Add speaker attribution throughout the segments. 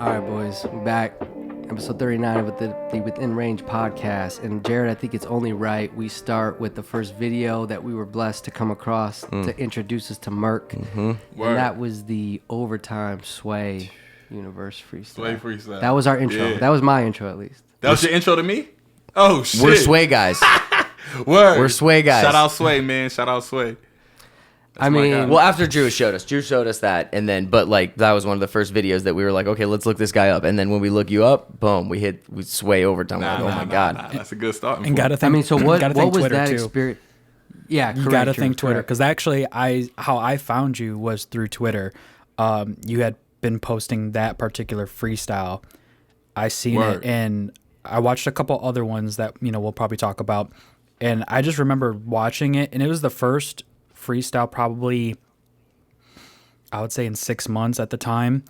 Speaker 1: All right, boys, we're back. Episode 39 of the Within Range podcast. And Jared, I think it's only right we start with the first video that we were blessed to come across to introduce us to Murk. And that was the Overtime Sway Universe Freestyle.
Speaker 2: Sway Freestyle.
Speaker 1: That was our intro.
Speaker 2: Yeah.
Speaker 1: That was my intro, at least.
Speaker 2: That was your intro to me? Oh, shit.
Speaker 3: We're Sway guys. We're Sway guys.
Speaker 2: Shout out Sway, man. Shout out Sway.
Speaker 1: I mean,
Speaker 3: Well, after Drew showed us that, and then, but like that was one of the first videos that we were like, okay, let's look this guy up, and then when we look you up, boom, we Sway Overtime. Oh my god,
Speaker 2: that's a good start.
Speaker 4: And gotta think.
Speaker 1: I mean, so what was
Speaker 4: Twitter
Speaker 1: that
Speaker 4: too.
Speaker 1: experience? Yeah, correct.
Speaker 4: You gotta think Twitter, because actually, how I found you was through Twitter. You had been posting that particular freestyle. I seen it, and I watched a couple other ones that we'll probably talk about, and I just remember watching it, and it was the first freestyle probably, I would say in 6 months at the time.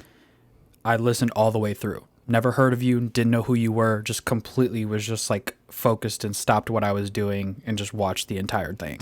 Speaker 4: I listened all the way through. Never heard of you, didn't know who you were, just completely was just like focused and stopped what I was doing and just watched the entire thing.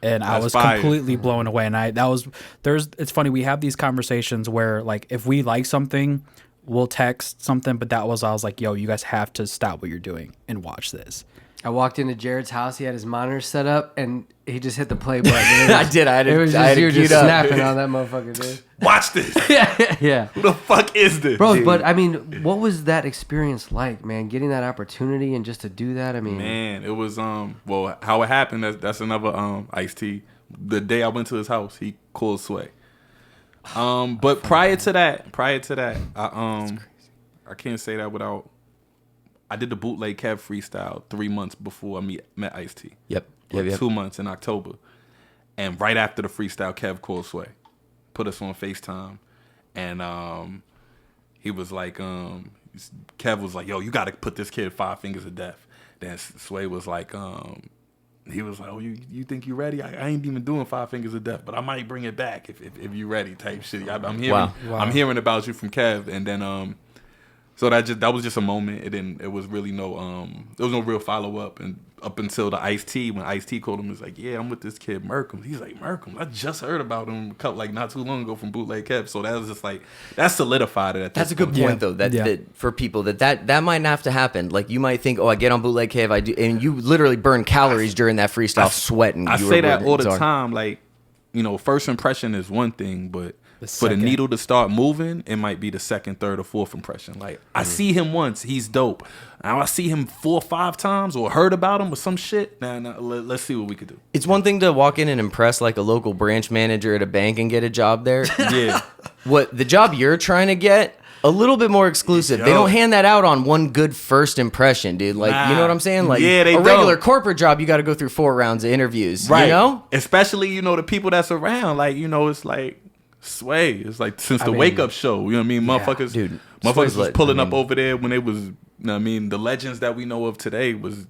Speaker 4: And I was completely blown away. And it's funny, we have these conversations where like if we like something, we'll text something, but I was like, yo, you guys have to stop what you're doing and watch this.
Speaker 1: I walked into Jared's house. He had his monitor set up, and he just hit the play button.
Speaker 3: I did.
Speaker 1: It was just you just snapping on that motherfucker, dude.
Speaker 2: Watch this.
Speaker 1: Yeah.
Speaker 2: Who the fuck is this?
Speaker 1: Bro,
Speaker 2: dude?
Speaker 1: but I mean, what was that experience like, man? Getting that opportunity and just to do that, I mean.
Speaker 2: Man, it was, well, how it happened, that's another Ice-T. The day I went to his house, he called Sway. But prior to that, I can't say that without, I did the bootleg Kev freestyle 3 months before I met Ice-T.
Speaker 3: Yep.
Speaker 2: 2 months in October. And right after the freestyle, Kev called Sway. Put us on FaceTime. And he was like, Kev was like, yo, you got to put this kid 5 Fingers of Death. Then Sway was like, he was like, oh, you think you ready? I ain't even doing 5 Fingers of Death, but I might bring it back if you ready type shit. I'm hearing about you from Kev. And then so that was just a moment. It was really there was no real follow up, and up until the Ice-T, when Ice-T called him, he was like, yeah, I'm with this kid Murkemz. He's like, Murkemz, I just heard about him not too long ago from Bootleg Kev. So that was just like, that solidified it.
Speaker 3: That's a good point though. That for people that might not have to happen. Like you might think, oh, I get on Bootleg Kev, I do, and you literally burn calories during that freestyle, sweating.
Speaker 2: I say that all the time. Like, first impression is one thing, but for the needle to start moving, it might be the second, third, or fourth impression. Like, I see him once, he's dope. Now I see him 4 or 5 times or heard about him or some shit. Nah, let's see what we could do.
Speaker 3: It's one thing to walk in and impress like a local branch manager at a bank and get a job there.
Speaker 2: Yeah.
Speaker 3: What the job you're trying to get, a little bit more exclusive.
Speaker 2: Yo.
Speaker 3: They don't hand that out on one good first impression, dude. Like, you know what I'm saying? Like,
Speaker 2: yeah, they
Speaker 3: a regular
Speaker 2: don't.
Speaker 3: Corporate job, you got to go through 4 rounds of interviews.
Speaker 2: Right.
Speaker 3: You know?
Speaker 2: Especially, the people that's around. Like, it's like Sway. It's like since the Wake Up Show. You know what I mean? Motherfuckers was pulling up over there when they was, the legends that we know of today was,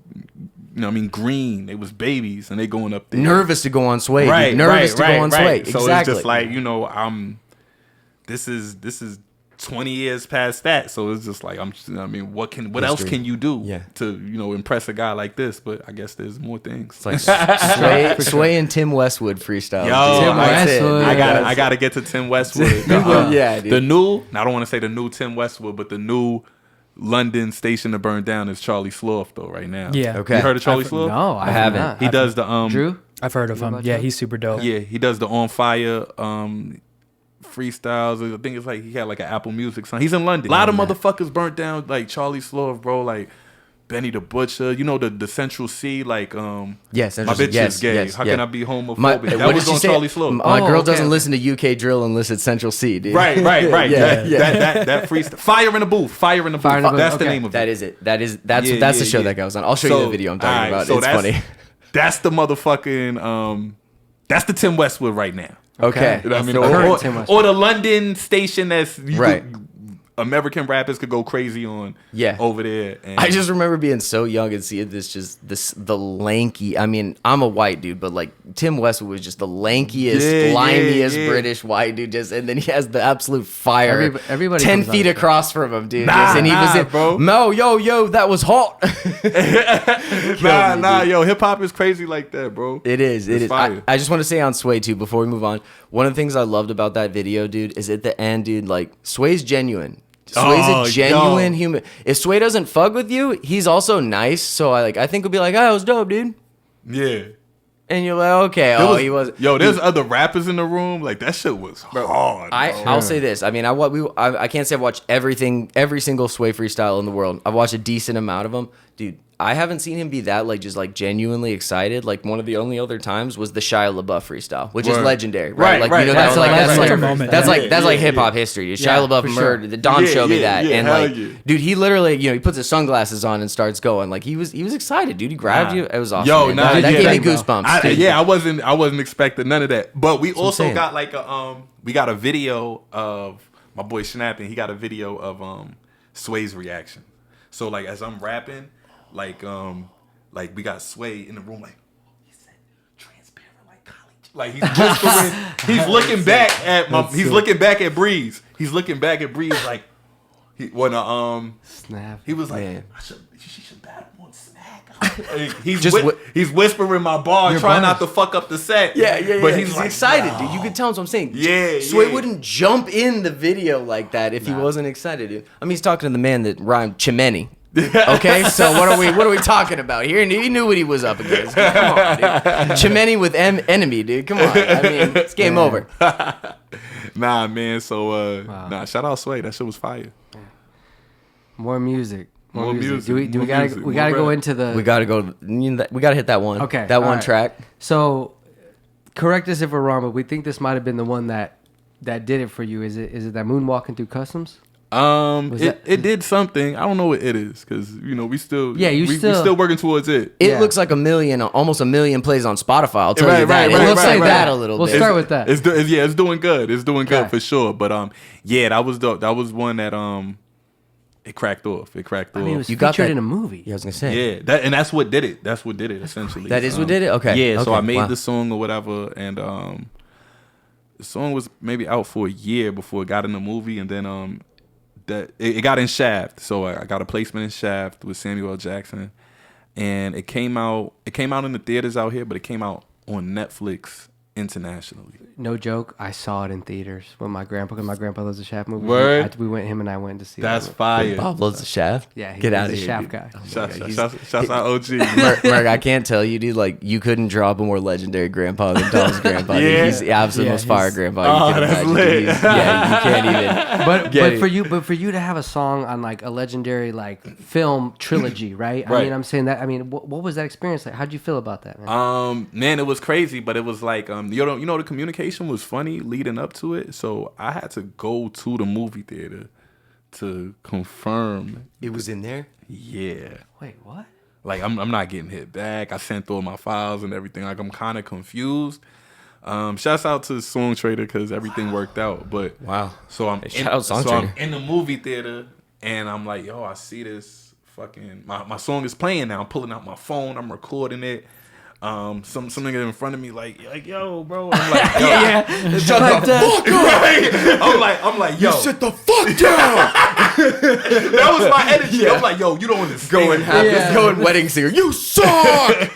Speaker 2: green. They was babies and they going up there.
Speaker 3: Nervous to go on Sway.
Speaker 2: Right.
Speaker 3: Dude. Nervous to go on Sway.
Speaker 2: So
Speaker 3: exactly.
Speaker 2: it's just like, this is 20 years past that. So it's just like, what else can you do to, impress a guy like this? But I guess there's more things.
Speaker 3: It's like Sway and Tim Westwood freestyle.
Speaker 2: Yo,
Speaker 1: Tim Westwood.
Speaker 2: I gotta get to Tim Westwood.
Speaker 3: Dude.
Speaker 2: The new, I don't want to say the new Tim Westwood, but the new London station to burn down is Charlie Sloth though right now.
Speaker 4: Yeah.
Speaker 3: Okay.
Speaker 2: You heard of Charlie Sloth?
Speaker 1: No, I haven't. Not.
Speaker 2: He does the
Speaker 1: Drew?
Speaker 4: I've heard of him. Yeah, he's super dope.
Speaker 2: Yeah, he does the On Fire freestyles. I think it's like he had like an Apple Music song. He's in London. A lot of motherfuckers burnt down like Charlie Sloth, bro. Like Benny the Butcher. The Central C. Like
Speaker 3: yes,
Speaker 2: my bitch is gay. How can I be homophobic? That was on Charlie Sloth.
Speaker 3: My girl doesn't listen to UK drill unless it's Central C, dude.
Speaker 2: Right. That freestyle. Fire in the booth. That's the name of it.
Speaker 3: That's the show that goes on. I'll show you the video I'm talking about. It's funny.
Speaker 2: That's the motherfucking that's the Tim Westwood right now.
Speaker 3: Okay.
Speaker 2: You know what I mean? Or the London station that's right. American rappers could go crazy on over there. And
Speaker 3: I just remember being so young and seeing the lanky. I mean, I'm a white dude, but like Tim Westwood was just the lankiest, slimiest British white dude. And then he has the absolute fire. Everybody 10 feet across from him, dude. And he was in, bro. No, yo, that was hot.
Speaker 2: Yo, hip hop is crazy like that, bro.
Speaker 3: It is. I just want to say on Sway too before we move on. One of the things I loved about that video, dude, is at the end, dude, like Sway's genuine. Sway's a genuine human. If Sway doesn't fuck with you, he's also nice. So I think he'll be like, "Oh, it was dope, dude."
Speaker 2: Yeah.
Speaker 3: And you're like, okay, he wasn't.
Speaker 2: Yo, there's other rappers in the room. Like that shit was hard. Bro.
Speaker 3: I'll say this. I mean, I can't say I've watched every single Sway freestyle in the world. I've watched a decent amount of them, dude. I haven't seen him be that just genuinely excited. Like one of the only other times was the Shia LaBeouf freestyle, which is legendary, right? Like you know that's like hip hop history. Dude. Shia LaBeouf murdered. The Don showed me that, and dude, he literally he puts his sunglasses on and starts going. Like he was excited, dude. He grabbed you. It was awesome.
Speaker 2: Yo,
Speaker 3: that gave me goosebumps.
Speaker 2: I wasn't expecting none of that. But we also got we got a video of my boy Snapping. He got a video of Sway's reaction. So as I'm rapping. Like we got Sway in the room, he said transparent like college. Like he's whispering, he's looking back at looking back at Breeze. He's looking back at Breeze
Speaker 1: Snap.
Speaker 2: He was like, she should battle on Smack. He's whispering my bar, trying not to fuck up the set.
Speaker 3: Yeah. But he's excited, dude. You could tell him. So I'm saying, Sway wouldn't jump in the video like that if he wasn't excited, dude. I mean, he's talking to the man that rhymed Chimeni. Okay, so what are we talking about here? And he knew what he was up against. Come on, dude. Chimeni with enemy, dude. Come on. I mean, it's game over.
Speaker 2: Nah, man. So shout out Sway. That shit was fire.
Speaker 1: More music.
Speaker 2: More music.
Speaker 1: We gotta go into the.
Speaker 3: We gotta hit that one.
Speaker 1: Okay,
Speaker 3: that one track.
Speaker 1: So, correct us if we're wrong, but we think this might have been the one that did it for you. Is it that moonwalking through customs?
Speaker 2: It did something. I don't know what it is because we still we still working towards it.
Speaker 3: It looks like almost a million plays on Spotify. I'll tell you that. It looks like that a little bit.
Speaker 1: We'll start with that.
Speaker 2: It's doing good. It's doing good for sure. But that was dope. That was one that it cracked off. It cracked off.
Speaker 1: It was featured in a movie.
Speaker 3: Yeah, I was gonna say.
Speaker 2: Yeah, that's what did it. That's what did it essentially.
Speaker 3: That is what did it. Okay.
Speaker 2: Yeah.
Speaker 3: Okay.
Speaker 2: So I made the song or whatever, and the song was maybe out for a year before it got in the movie, and then that it got in Shaft, so I got a placement in Shaft with Samuel L. Jackson, and it came out in the theaters out here, but it came out on Netflix internationally.
Speaker 1: No joke, I saw it in theaters with my grandpa, because my grandpa loves the Shaft movie.
Speaker 2: Word?
Speaker 1: Him and I went to see it.
Speaker 2: That's fire.
Speaker 3: Bob loves the Shaft.
Speaker 1: Yeah,
Speaker 3: get out of
Speaker 1: here,
Speaker 3: here,
Speaker 1: Shaft
Speaker 3: dude.
Speaker 1: guy.
Speaker 2: Shouts out OG.
Speaker 3: Murk, I can't tell you, dude. You couldn't drop a more legendary grandpa than Dom's grandpa. Dude. He's the absolute most fire grandpa. You can
Speaker 2: that's
Speaker 3: imagine,
Speaker 2: lit.
Speaker 3: dude. You can't even.
Speaker 1: But for you to have a song on a legendary film trilogy, right?
Speaker 2: Right.
Speaker 1: I mean, I'm saying that. I mean, what was that experience like? How'd you feel about that, man?
Speaker 2: Man, it was crazy, but it was the communication was funny leading up to it, so I had to go to the movie theater to confirm
Speaker 3: it was in there.
Speaker 2: Yeah.
Speaker 1: Wait, what?
Speaker 2: I'm not getting hit back. I sent all my files and everything. I'm kind of confused. Shouts out to Song Trader because everything worked out. But
Speaker 3: wow.
Speaker 2: So I'm in the movie theater and I'm like, yo, I see this fucking my song is playing now. I'm pulling out my phone. I'm recording it. Some nigga in front of me like yo, bro. I'm like, yo, shut the fuck up. Right? I'm like, yo,
Speaker 3: you sit the fuck down.
Speaker 2: That was my energy. Yeah. I'm like, yo, you don't understand.
Speaker 3: Go and wedding singer. You suck.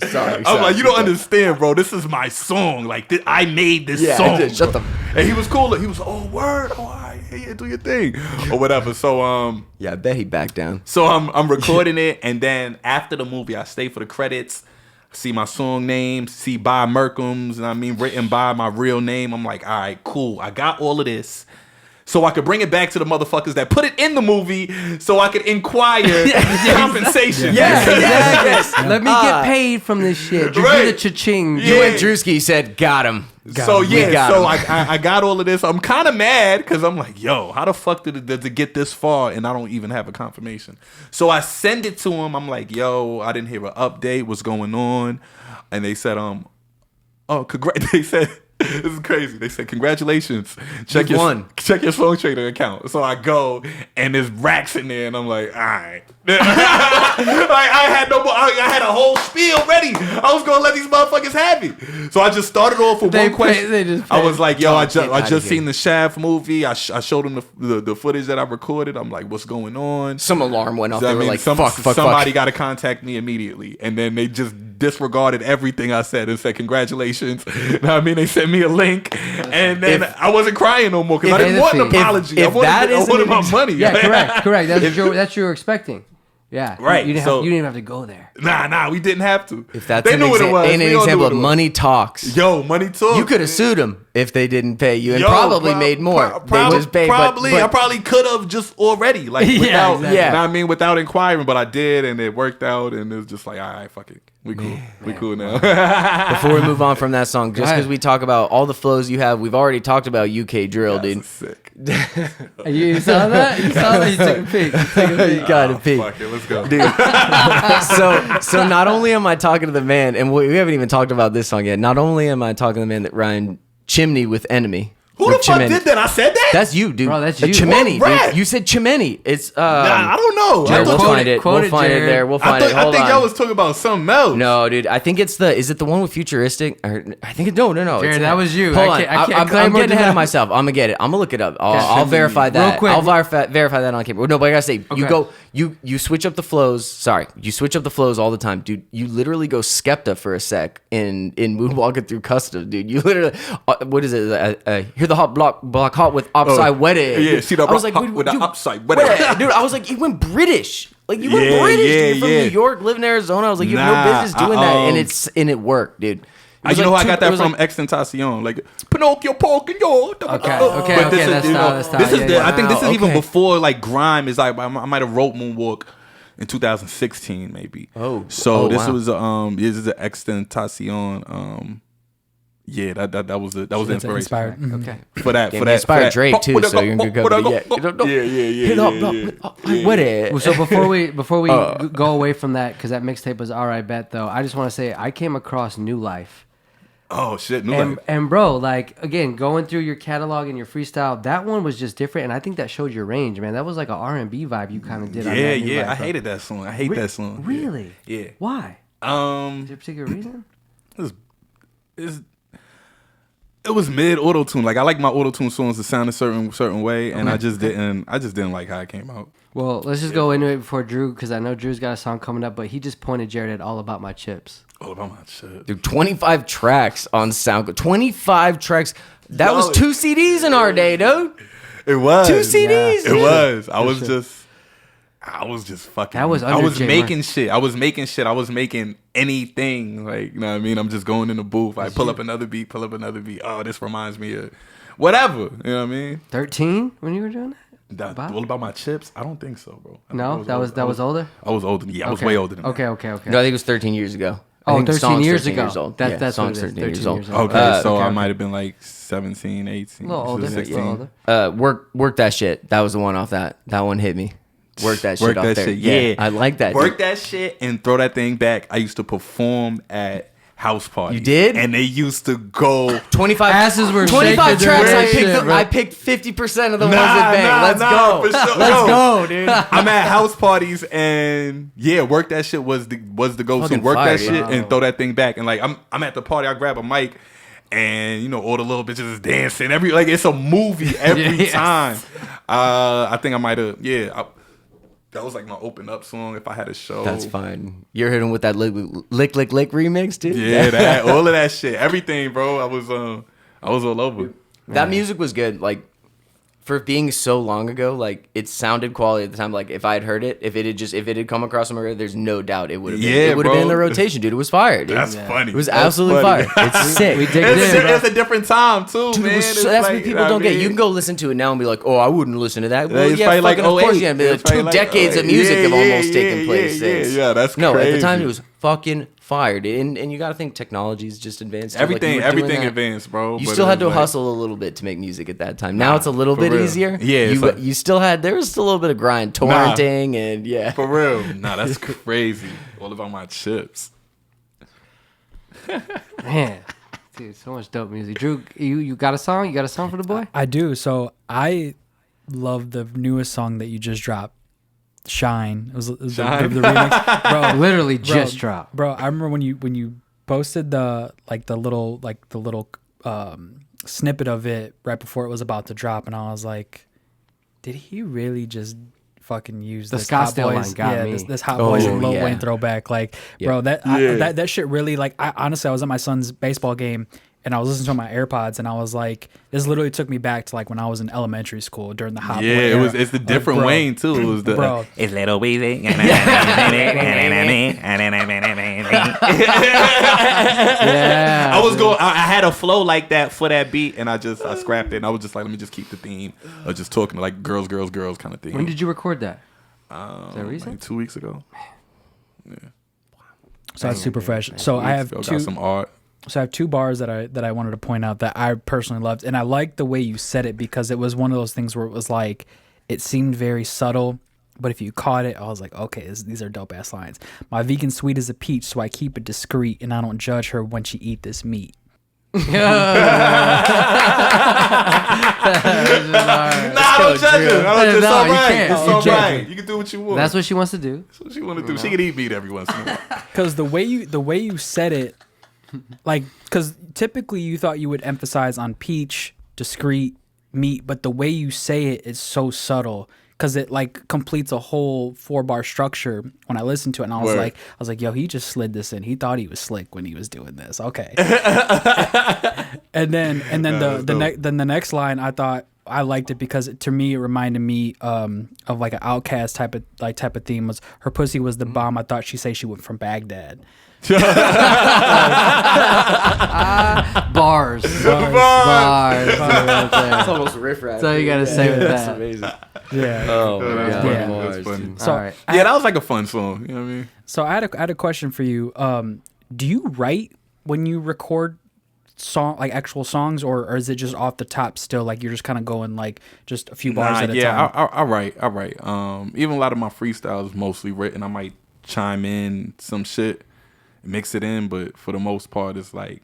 Speaker 3: Sorry.
Speaker 2: I'm like, you don't understand, bro. This is my song. I made this song.
Speaker 3: Shut the.
Speaker 2: And he was cool. He was, oh word, all right, yeah, do your thing or whatever. So
Speaker 3: yeah, I bet he backed down.
Speaker 2: So I'm recording it, and then after the movie, I stay for the credits. See my song name, see by Murkemz, and I mean written by my real name. I'm like, all right, cool. I got all of this. So I could bring it back to the motherfuckers that put it in the movie so I could inquire compensation.
Speaker 1: Yes. Let me get paid from this shit. You get a cha-ching.
Speaker 3: You and Drewski said, got him.
Speaker 2: I got all of this. I'm kind of mad because I'm like, yo, how the fuck did it get this far and I don't even have a confirmation? So I send it to him. I'm like, yo, I didn't hear an update. What's going on? And they said, they said, this is crazy. They said, congratulations. Check your Song Trader account. So I go and there's racks in there and I'm like, all right. I had a whole spiel ready. I was gonna let these motherfuckers have it. So I just started off with one question. I was like, yo, I just seen the Shaft movie. I showed them the footage that I recorded. I'm like, what's going on?
Speaker 3: Some alarm went off. They were like, fuck.
Speaker 2: Somebody got to contact me immediately. And then they just disregarded everything I said and said congratulations. You know what I mean? They sent me a link, and then I wasn't crying no more because I didn't want an apology. I wanted my money.
Speaker 1: Yeah, correct. That's what you were expecting. Yeah,
Speaker 2: right.
Speaker 1: You didn't even have to go there.
Speaker 2: Nah, we didn't have to.
Speaker 3: If that's
Speaker 2: they knew what it was.
Speaker 3: An example of money talks.
Speaker 2: Yo, money talks.
Speaker 3: You could have sued them if they didn't pay you, and probably made more. They just paid.
Speaker 2: Probably,
Speaker 3: but
Speaker 2: I probably could have just already, like, without,
Speaker 1: exactly.
Speaker 2: you know what I mean, without inquiring. But I did, and it worked out, and it was just like, all right, fuck it, we cool, we cool now.
Speaker 3: Before we move on from that song, just because we talk about all the flows you have, we've already talked about UK drill, dude.
Speaker 2: Sick.
Speaker 1: You saw that? You saw that? You took a peek.
Speaker 3: You got a peek.
Speaker 2: Fuck it, let's go,
Speaker 3: dude. So not only am I talking to the man, and we haven't even talked about this song yet. Not only am I talking to the man that rhymed Chimney with Enemy.
Speaker 2: Who the fuck did that? I said that?
Speaker 3: That's you, dude.
Speaker 1: Bro, that's you.
Speaker 3: Chimney, dude. You said Chimney. It's
Speaker 2: I don't know.
Speaker 3: Jared, we'll find it. We'll find it there. We'll find it. Hold on.
Speaker 2: I think y'all was talking about something else.
Speaker 3: No, dude. I think it's is it the one with Futuristic? Or, I think no.
Speaker 1: Jared, that was you.
Speaker 3: Hold on. I'm getting ahead of myself. I'm gonna get it. I'm gonna look it up. I'll verify that.
Speaker 1: Real quick.
Speaker 3: I'll verify that on camera. No, but I gotta say, you switch up the flows. Sorry, you switch up the flows all the time, dude. You literally go Skepta for a sec in Moonwalking Through Custom, dude. You literally what is it? Hear the hot block hot with upside wetted.
Speaker 2: Yeah, see that
Speaker 3: I was like,
Speaker 2: with the upside wetted.
Speaker 3: Dude, I was like, you went British. Like you went British. You're from New York, live in Arizona. I was like, you have no business doing that, and it worked, dude.
Speaker 2: You know, I got that from Extentacion, like Pinocchio, Pinocchio.
Speaker 1: Okay.
Speaker 2: This is I think this is even before like grime is like I might have wrote Moonwalk in 2016 maybe. This was this is an Extentacion. Yeah, that was the inspiration.
Speaker 4: Inspired. Mm-hmm.
Speaker 1: Okay.
Speaker 2: For that.
Speaker 3: Inspired Drake too, so you're in good company.
Speaker 2: Yeah.
Speaker 1: So before we go away from that, because that mixtape was alright bet though, I just want to say I came across New Life.
Speaker 2: Oh shit, New Life.
Speaker 1: And bro, like again, going through your catalog and your freestyle, that one was just different, and I think that showed your range, man. That was like an R&B vibe you kind of did. On that New Life,
Speaker 2: I hated that song. I hate that song.
Speaker 1: Really?
Speaker 2: Yeah.
Speaker 1: Why? Is there a particular reason?
Speaker 2: It was mid auto tune. Like I like my auto tune songs to sound a certain way, and I just didn't like how it came out.
Speaker 1: Well, let's just go into it before Drew, because I know Drew's got a song coming up, but he just pointed Jared at All About My Chips.
Speaker 2: All About My Chips.
Speaker 3: Dude, 25 tracks on SoundCloud. 25 tracks. That was 2 CDs in our day, dude.
Speaker 2: It was
Speaker 3: 2 CDs.
Speaker 2: It was. I was just fucking.
Speaker 1: That was
Speaker 2: I was
Speaker 1: under
Speaker 2: making shit. I was making anything. Like, you know what I mean? I'm just going in the booth. I pull up another beat. Oh, this reminds me of whatever. You know what I mean?
Speaker 1: 13 when you were doing that?
Speaker 2: All About My Chips? I don't think so, bro.
Speaker 1: No, that was older.
Speaker 2: I was older. Yeah, I was way older than that.
Speaker 1: Okay.
Speaker 3: No, I think it was 13 years ago.
Speaker 1: Oh, 13 years ago.
Speaker 3: Years old.
Speaker 1: That's
Speaker 3: song's
Speaker 1: what it is.
Speaker 3: 13 years old.
Speaker 2: Okay, so I might have been like 17, 18,
Speaker 1: A little older.
Speaker 2: 16.
Speaker 3: Work That Shit. That was the one off that. That one hit me. Work that shit off there.
Speaker 2: Yeah,
Speaker 3: I like that.
Speaker 2: Work that shit and throw that thing back. I used to perform at house parties.
Speaker 3: You did?
Speaker 2: And they used to go
Speaker 3: 25
Speaker 1: asses were
Speaker 3: 25
Speaker 1: shaking
Speaker 3: tracks.
Speaker 1: shit,
Speaker 3: I picked 50% of the ones that bang. Let's go.
Speaker 2: For sure.
Speaker 3: Let's go, dude.
Speaker 2: I'm at house parties and Work That Shit was the go-to.
Speaker 3: Fucking
Speaker 2: Work
Speaker 3: fire,
Speaker 2: that shit and throw that thing back. And like I'm at the party, I grab a mic. And you know all the little bitches is dancing. It's a movie every time. I think I might have that was like my open up song if I had a show.
Speaker 3: That's fine. You're hitting with that lick remix, dude.
Speaker 2: Yeah, all of that shit, everything, bro. I was all over.
Speaker 3: That music was good. Like for being so long ago, like it sounded quality at the time. Like if I had heard it, if it had come across my radio, there's no doubt it would have been. It would have been in the rotation, dude. It was fire, dude.
Speaker 2: That's funny.
Speaker 3: It was absolutely fire. It's sick.
Speaker 2: It's a different time too,
Speaker 3: dude,
Speaker 2: man.
Speaker 3: That's what people don't get. You can go listen to it now and be like, "Oh, I wouldn't listen to that." Well,
Speaker 2: yeah,
Speaker 3: fucking of course you can.
Speaker 2: It's
Speaker 3: 2 decades of music have almost taken place since.
Speaker 2: Yeah, that's crazy.
Speaker 3: No, at the time it was fucking fired, and you got to think technology's just advanced.
Speaker 2: Everything advanced, bro.
Speaker 3: You still had to hustle a little bit to make music at that time. Now it's a little bit easier.
Speaker 2: Yeah,
Speaker 3: you still had there was still a little bit of grind, torrenting, and
Speaker 2: for real. Nah, that's crazy. All About My Chips.
Speaker 1: Man, dude, so much dope music. Drew, you got a song? You got a song for the boy?
Speaker 4: I do. So I love the newest song that you just dropped. Shine. It was
Speaker 1: Shine?
Speaker 4: The remix, bro.
Speaker 1: Literally just dropped,
Speaker 4: bro. I remember when you posted the little snippet of it right before it was about to drop, and I was like, did he really just fucking use
Speaker 1: The
Speaker 4: this Hot
Speaker 1: Scottsdale
Speaker 4: Boys,
Speaker 1: line got me.
Speaker 4: this Hot Boys and Lil
Speaker 3: yeah.
Speaker 4: Wayne throwback. Like, bro, that that shit really like. Honestly, I was at my son's baseball game and I was listening to my AirPods and I was like, this literally took me back to like when I was in elementary school during the Hot Boy era.
Speaker 2: It's the different
Speaker 4: bro,
Speaker 2: Wayne too. It was the
Speaker 4: bro.
Speaker 5: It's Little Weezy.
Speaker 1: Yeah.
Speaker 2: I was going. I had a flow like that for that beat, and I scrapped it. And I was just like, let me just keep the theme of just talking like girls kind of thing.
Speaker 1: When did you record that? Is there a reason?
Speaker 2: Like 2 weeks ago. Yeah.
Speaker 4: So that's super fresh. So I have
Speaker 2: Got
Speaker 4: two.
Speaker 2: some art.
Speaker 4: So I have two bars that I wanted to point out that I personally loved, and I liked the way you said it because it was one of those things where it was like it seemed very subtle, but if you caught it, I was like, okay, these are dope ass lines. My vegan sweet is a peach, so I keep it discreet, and I don't judge her when she eat this meat.
Speaker 2: Nah, I don't judge her. It's all
Speaker 1: you
Speaker 2: right.
Speaker 1: can't.
Speaker 2: It's
Speaker 1: You
Speaker 2: all
Speaker 1: can't.
Speaker 2: right. You can do what you want.
Speaker 1: That's what she wants to do.
Speaker 2: That's what she want to do. She can eat meat every once in a while.
Speaker 4: Because the way you said it, like, because typically you thought you would emphasize on peach, discreet, meat, but the way you say it is so subtle because it like completes a whole 4-bar structure. When I listened to it, and I was like, yo, he just slid this in. He thought he was slick when he was doing this. Okay. and then the next line, I thought I liked it because to me it reminded me of like an Outkast type of theme. Was her pussy was the bomb. I thought she say she went from Baghdad.
Speaker 1: Bars.
Speaker 3: That's almost riff rap.
Speaker 1: That's all you gotta say with
Speaker 3: That's
Speaker 1: that.
Speaker 3: amazing.
Speaker 4: Yeah.
Speaker 3: Oh my god.
Speaker 4: Yeah.
Speaker 2: That's funny.
Speaker 4: So
Speaker 1: All right.
Speaker 2: Yeah, that was like a fun song. You know what I mean?
Speaker 4: So I had a question for you. Do you write when you record actual songs, or is it just off the top still? Like you're just kind of going like just a few bars at a time?
Speaker 2: I write. Even a lot of my freestyles is mostly written. I might chime in some shit, mix it in, but for the most part, it's like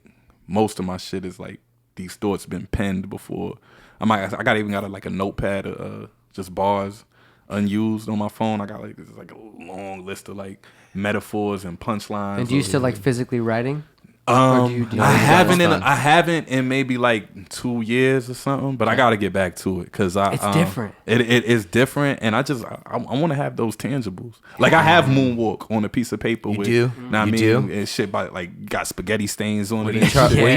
Speaker 2: most of my shit is like these thoughts been penned before. I got a notepad of just bars unused on my phone. I got like this like a long list of like metaphors and punchlines.
Speaker 1: And do you still like physically writing?
Speaker 2: I haven't in maybe like 2 years or something, but I got to get back to it because
Speaker 1: It's different.
Speaker 2: It is different, and I want to have those tangibles. Like I have Moonwalk on a piece of paper.
Speaker 3: You
Speaker 2: with,
Speaker 3: do?
Speaker 2: Know what I
Speaker 3: You
Speaker 2: mean?
Speaker 3: do?
Speaker 2: And shit by like got spaghetti stains on it.
Speaker 3: What are you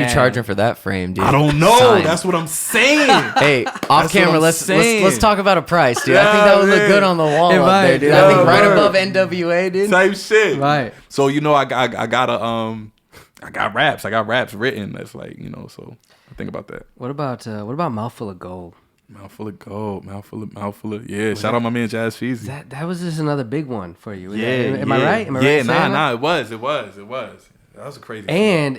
Speaker 3: charging for that frame, dude?
Speaker 2: I don't know.
Speaker 3: Sign.
Speaker 2: That's what I'm saying.
Speaker 3: Hey, off camera,
Speaker 2: I'm
Speaker 3: let's
Speaker 2: saying.
Speaker 3: talk about a price, dude. I think that would look good on the wall
Speaker 1: It
Speaker 3: up
Speaker 1: might.
Speaker 3: there, dude.
Speaker 1: Yeah,
Speaker 3: I think right
Speaker 2: word.
Speaker 3: above NWA, dude.
Speaker 2: Type shit.
Speaker 1: Right.
Speaker 2: So I got raps. I got raps written. That's like, so I think about that.
Speaker 1: What about Mouthful of Gold?
Speaker 2: Mouthful of gold. Mouthful of. Yeah. Shout out my man Jazz Feezy.
Speaker 1: That was just another big one for you.
Speaker 2: Yeah.
Speaker 1: Am I right? Am I right?
Speaker 2: Yeah.
Speaker 1: saying that?
Speaker 2: Nah. It was. That was a crazy.
Speaker 1: And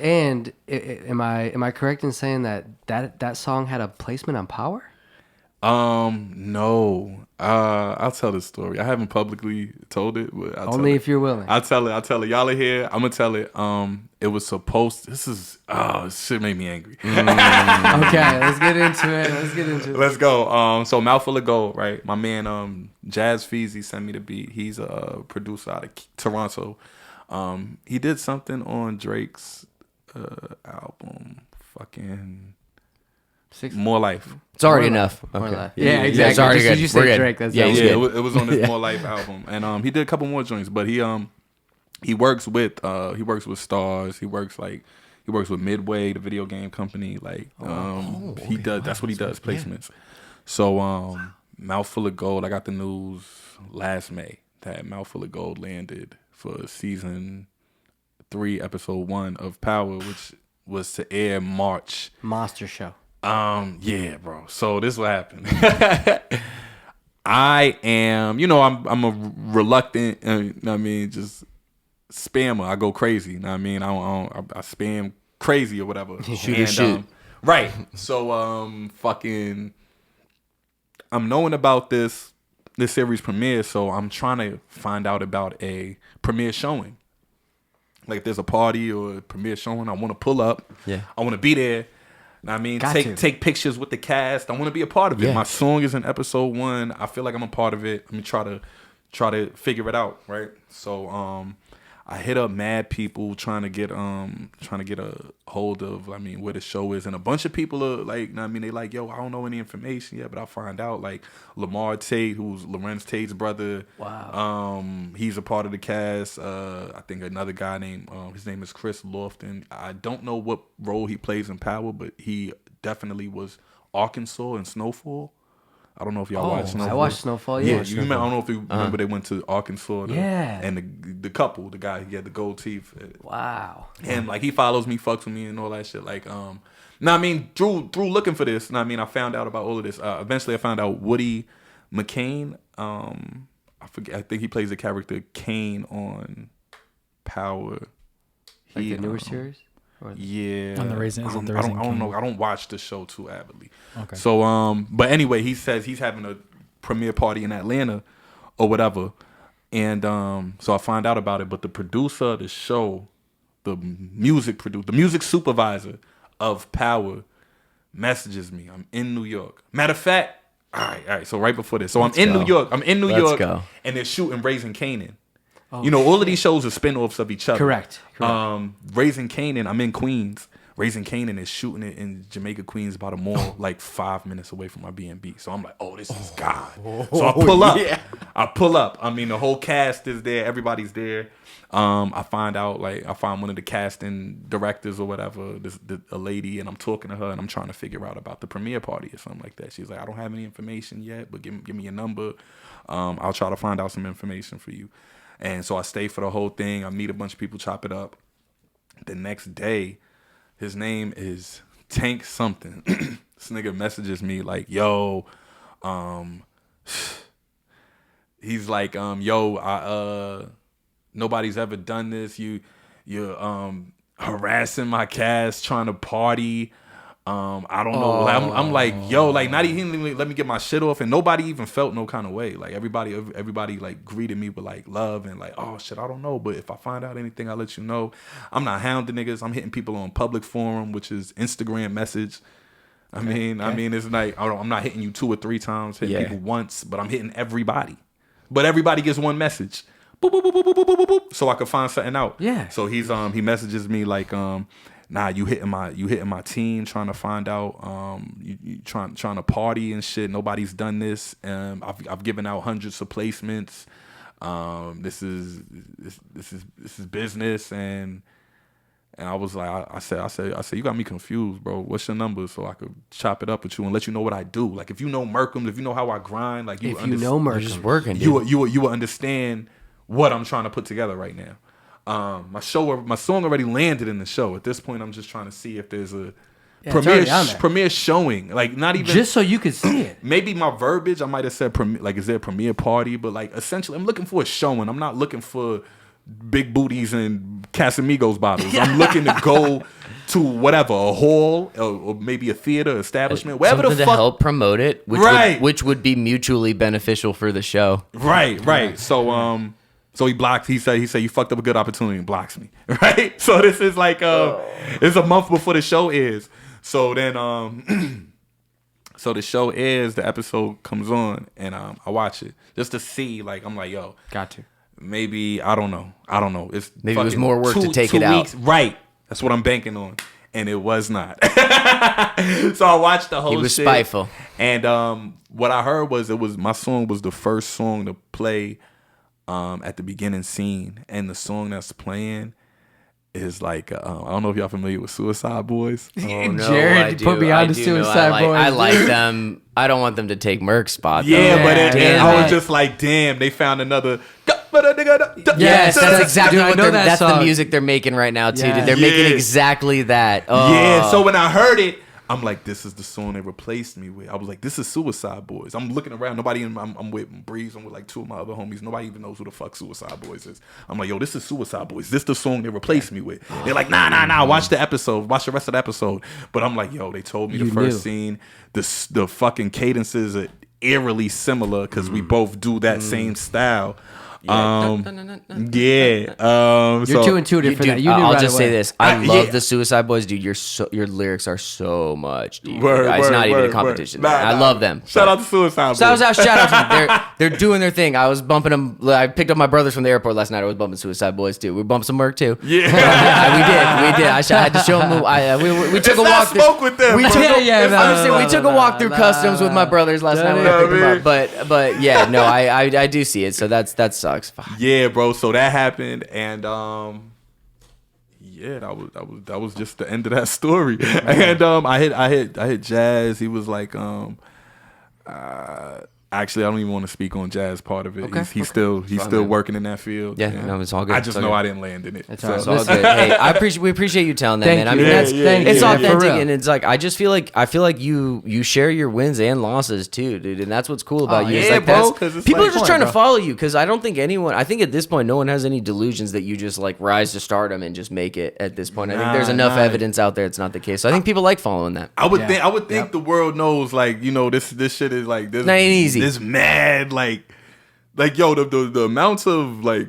Speaker 1: am I correct in saying that song had a placement on Power?
Speaker 2: No. I'll tell this story. I haven't publicly told it, but I'll
Speaker 1: Only
Speaker 2: tell
Speaker 1: if you're willing.
Speaker 2: I'll tell it. Y'all are here. I'm gonna tell it. It was supposed. This shit made me angry.
Speaker 1: Okay, let's get into it.
Speaker 2: Let's go. So Mouthful of Gold, right? My man, Jazz Feezy sent me the beat. He's a producer out of Toronto. He did something on Drake's album, fucking More Life.
Speaker 3: It's already enough.
Speaker 1: More
Speaker 3: Okay.
Speaker 1: life. Yeah, exactly.
Speaker 3: it's already
Speaker 1: Just 'cause
Speaker 3: good.
Speaker 1: you
Speaker 3: We're
Speaker 1: say
Speaker 3: good.
Speaker 1: Drake, that's
Speaker 3: Yeah, he's
Speaker 2: Yeah,
Speaker 3: good.
Speaker 2: it was on his More Life album, and he did a couple more joints. But he works with Stars. He works with Midway, the video game company. Like he does. That's what he does. Placements. So Mouthful of Gold. I got the news last May that Mouthful of Gold landed for season 3, episode 1 of Power, which was to air March.
Speaker 1: Monster show.
Speaker 2: Yeah, bro. So this what happened. I am, I'm a reluctant, just spammer. I go crazy. I spam crazy or whatever.
Speaker 3: Shoot.
Speaker 2: Right. So, I'm knowing about this series premiere, so I'm trying to find out about a premiere showing. Like if there's a party or a premiere showing, I want to pull up.
Speaker 3: Yeah.
Speaker 2: I want to be there. Take pictures with the cast. I want to be a part of it.
Speaker 3: Yeah.
Speaker 2: My song is in episode 1. I feel like I'm a part of it. Let me try to figure it out, right? So I hit up mad people trying to get a hold of where the show is, and a bunch of people are like, they like, yo, I don't know any information yet, but I'll find out. Like Lamar Tate, who's Lorenz Tate's brother.
Speaker 1: Wow.
Speaker 2: He's a part of the cast. I think another guy named his name is Chris Lofton. I don't know what role he plays in Power, but he definitely was Arkansas in Snowfall. I don't know if y'all watched Snowfall. I
Speaker 1: watched Snowfall.
Speaker 2: Yeah, I don't know if you remember they went to Arkansas.
Speaker 1: Yeah.
Speaker 2: And the couple, the guy, he had the gold teeth.
Speaker 1: Wow.
Speaker 2: And like he follows me, fucks with me, and all that shit. Like, through looking for this, I found out about all of this. Eventually, I found out Woody McCain. I forget. I think he plays the character Kane on Power.
Speaker 1: Like the newer series.
Speaker 2: Yeah.
Speaker 4: On the Raising,
Speaker 2: I don't know. I don't watch the show too avidly.
Speaker 4: Okay.
Speaker 2: So but anyway, he says he's having a premiere party in Atlanta or whatever, and so I find out about it. But the producer of the show, the music supervisor of Power, messages me. I'm in New York. Matter of fact, all right. So right before this, so I'm in New York. Let's go. And they're shooting Raising Kanan. Oh, all of these shows are spinoffs of each other.
Speaker 1: Correct.
Speaker 2: Raising Kanan, I'm in Queens. Raising Kanan is shooting it in Jamaica, Queens, by the mall, like 5 minutes away from my B&B. So I'm like, oh, this is God. So I pull up. Yeah. The whole cast is there. Everybody's there. I find one of the casting directors or whatever, a lady, and I'm talking to her, and I'm trying to figure out about the premiere party or something like that. She's like, I don't have any information yet, but give me your number. I'll try to find out some information for you. And so I stay for the whole thing. I meet a bunch of people, chop it up. The next day, his name is Tank something. This nigga messages me like, yo, he's like, nobody's ever done this. You're harassing my cast, trying to party. I don't know. I'm like, yo, like not even let me get my shit off, and nobody even felt no kind of way. Like everybody like greeted me with like love and like, oh shit, I don't know, but if I find out anything, I'll let you know. I'm not hounding niggas. I'm hitting people on public forum, which is Instagram message. I mean, it's like I'm not hitting you 2 or 3 times, hitting people once, but I'm hitting everybody. But everybody gets one message. Boop, boop, boop, boop, boop, boop, boop, so I could find something out. Yeah. So he messages me like, nah, you hitting my team, trying to find out, you trying to party and shit. Nobody's done this. I've given out hundreds of placements. This is business, and I was like, I said, you got me confused, bro. What's your number so I could chop it up with you and let you know what I do? Like if you know Murkemz, if you know how I grind, like
Speaker 1: if you know Murkemz,
Speaker 3: just working,
Speaker 2: you will understand what I'm trying to put together right now. My song already landed in the show. At this point, I'm just trying to see if there's a premiere showing. Like not even
Speaker 1: just so you could see it.
Speaker 2: Maybe my verbiage, I might have said is there a premiere party? But like essentially, I'm looking for a showing. I'm not looking for big booties and Casamigos bottles. I'm looking to go to whatever, a hall or maybe a theater establishment, wherever
Speaker 3: something
Speaker 2: the fuck
Speaker 3: to help promote it, which would be mutually beneficial for the show.
Speaker 2: Right. So he blocks. He said you fucked up a good opportunity and blocks me. Right. So this is like it's a month before the show is. So then so the show airs, the episode comes on, and I watch it just to see. Like I'm like, yo,
Speaker 1: got to.
Speaker 2: Maybe I don't know. It's
Speaker 3: maybe it was more work to take it out.
Speaker 2: Right. That's what I'm banking on, and it was not. So I watched the whole.
Speaker 3: He was
Speaker 2: shit,
Speaker 3: spiteful.
Speaker 2: And what I heard was my song was the first song to play at the beginning scene, and the song that's playing is like I don't know if y'all familiar with Suicide Boys.
Speaker 3: Oh, no,
Speaker 1: Jared put me on to Suicide Boys.
Speaker 3: I like them. I don't want them to take Murk's spot.
Speaker 2: Yeah, though. But I was just like, damn, they found another.
Speaker 3: Yes, that's exactly what that's the music they're making right now too. Dude. They're making exactly that. Oh.
Speaker 2: Yeah, so when I heard it, I'm like, this is the song they replaced me with. I was like, this is Suicide Boys. I'm looking around. I'm with Breeze. I'm with like 2 of my other homies. Nobody even knows who the fuck Suicide Boys is. I'm like, yo, this is Suicide Boys. This the song they replaced me with. They're like, nah. Watch the episode. Watch the rest of the episode. But I'm like, yo, they told me the first scene. The fucking cadences are eerily similar because we both do that same style. Yeah.
Speaker 1: You're
Speaker 2: So,
Speaker 1: 2 and 2 for that. You knew
Speaker 3: I'll
Speaker 1: right
Speaker 3: just
Speaker 1: away.
Speaker 3: say this: I love
Speaker 2: yeah.
Speaker 3: the Suicide Boys, dude. Your lyrics are so much deeper.
Speaker 2: Word,
Speaker 3: it's
Speaker 2: word,
Speaker 3: not even
Speaker 2: word,
Speaker 3: a competition.
Speaker 2: word. Nah,
Speaker 3: I
Speaker 2: nah.
Speaker 3: love them.
Speaker 2: Shout out to Suicide
Speaker 3: Shout
Speaker 2: Boys.
Speaker 3: out to them. They're doing their thing. I was bumping them. I picked up my brothers from the airport last night. I was bumping Suicide Boys too. We bumped some Murk too.
Speaker 2: Yeah.
Speaker 3: We did. I had to show them. We took a walk.
Speaker 2: Smoke with them.
Speaker 3: We
Speaker 2: bro.
Speaker 3: took
Speaker 1: no,
Speaker 3: we took a walk through customs with my brothers last night. We
Speaker 2: no,
Speaker 3: picked them
Speaker 2: man.
Speaker 3: up. But yeah, no, I do see it. So that sucks. Fuck.
Speaker 2: Yeah, bro. So that happened, and yeah, that was just the end of that story. And I hit Jazz. He was like, actually, I don't even want to speak on Jazz part of it.
Speaker 1: Okay,
Speaker 2: He's still
Speaker 3: man.
Speaker 2: working in that field.
Speaker 3: Yeah,
Speaker 2: and
Speaker 3: no, it's all good.
Speaker 2: I
Speaker 3: It's
Speaker 2: just
Speaker 3: all
Speaker 2: know
Speaker 3: good.
Speaker 2: I didn't land in it.
Speaker 1: It's
Speaker 2: So-
Speaker 1: all
Speaker 3: It's all good. Hey, we appreciate you telling that,
Speaker 1: Thank
Speaker 3: man. I
Speaker 1: you.
Speaker 3: mean,
Speaker 1: Thank
Speaker 3: it's
Speaker 1: you. Yeah,
Speaker 3: authentic,
Speaker 1: for real.
Speaker 3: and it's like I feel like you share your wins and losses too, dude, and that's what's cool about you. It's
Speaker 2: yeah,
Speaker 3: like
Speaker 2: bro,
Speaker 3: that's-
Speaker 2: 'cause it's
Speaker 3: people
Speaker 2: like-
Speaker 3: are just
Speaker 2: Come on,
Speaker 3: trying to
Speaker 2: bro.
Speaker 3: follow you because I don't think anyone. I think at this point, no one has any delusions that you just like rise to stardom and just make it. At this point, I think there's enough evidence out there. It's not the case. So I think people like following that.
Speaker 2: I would
Speaker 1: Yeah.
Speaker 2: think the world knows, like, you know, this shit is like this.
Speaker 3: Not easy.
Speaker 2: This mad like yo, the amounts of, like,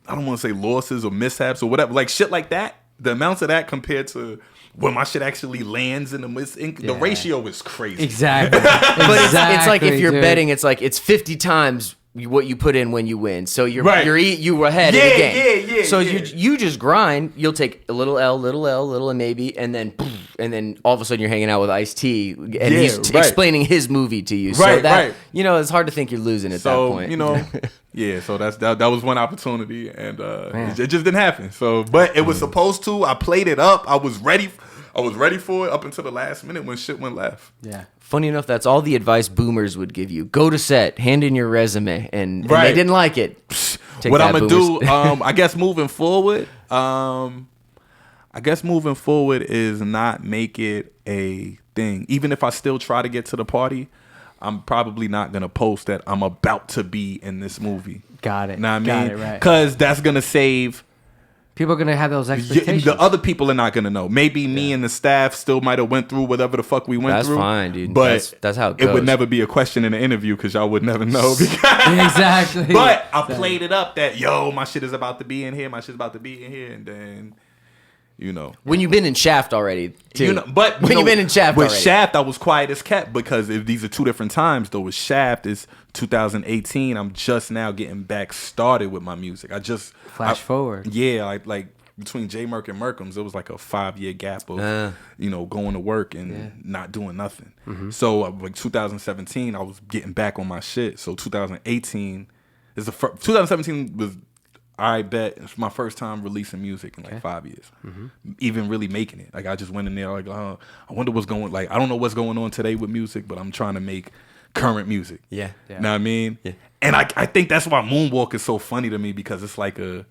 Speaker 2: I don't want to say losses or mishaps or whatever, like shit like that. The amounts of that compared to when my shit actually lands in the ratio is crazy.
Speaker 1: Exactly.
Speaker 3: But it's like if
Speaker 1: Exactly,
Speaker 3: you're
Speaker 1: dude.
Speaker 3: betting, it's like it's 50 times what you put in when you win. So you're
Speaker 2: Right.
Speaker 3: you were ahead in the game.
Speaker 2: Yeah.
Speaker 3: So you just grind. You'll take a little L, little and maybe, and then all of a sudden you're hanging out with Ice-T, and he's
Speaker 2: right.
Speaker 3: explaining his movie to you. So
Speaker 2: Right,
Speaker 3: that
Speaker 2: right.
Speaker 3: you know, it's hard to think you're losing at
Speaker 2: So,
Speaker 3: that point.
Speaker 2: you know, yeah, so that was one opportunity, and it just didn't happen. So, but it was supposed to. I played it up. I was ready for it up until the last minute when shit went left.
Speaker 1: Yeah.
Speaker 3: Funny enough, that's all the advice boomers would give you. Go to set, hand in your resume, and
Speaker 2: Right.
Speaker 3: they didn't like it. Take
Speaker 2: What
Speaker 3: that,
Speaker 2: I'm gonna
Speaker 3: boomers.
Speaker 2: do, I guess moving forward, is not make it a thing. Even if I still try to get to the party, I'm probably not gonna post that I'm about to be in this movie.
Speaker 1: Got it.
Speaker 2: Know what I
Speaker 1: Got
Speaker 2: mean?
Speaker 1: it, right.
Speaker 2: Because that's gonna save.
Speaker 1: People are gonna have those expectations.
Speaker 2: The other people are not gonna know. Maybe me and the staff still might have went through whatever the fuck we went
Speaker 3: That's
Speaker 2: through.
Speaker 3: fine, dude.
Speaker 2: But
Speaker 3: That's how it
Speaker 2: It would
Speaker 3: goes.
Speaker 2: never be a question in the interview because y'all would never know.
Speaker 1: Exactly.
Speaker 2: But I played it up that, yo, my shit is about to be in here. My shit's about to be in here, and then, you know.
Speaker 3: When you've been in Shaft already, too.
Speaker 2: You know, but
Speaker 3: when you've been in Shaft
Speaker 2: with
Speaker 3: already.
Speaker 2: Shaft, I was quiet as kept because if these are two different times. Though with Shaft is 2018. I'm just now getting back started with my music.
Speaker 1: Flash forward.
Speaker 2: Yeah, like between J Murk and Murkemz, there was like a 5-year gap of going to work and not doing nothing. So like 2017, I was getting back on my shit. So 2018 is 2017 was. I bet it's my first time releasing music in like 5 years, even really making it. Like I just went in there like, I wonder what's going. Like I don't know what's going on today with music, but I'm trying to make current music.
Speaker 3: Yeah.
Speaker 2: Know what I mean?
Speaker 3: Yeah.
Speaker 2: And I think that's why Moonwalk is so funny to me because it's like I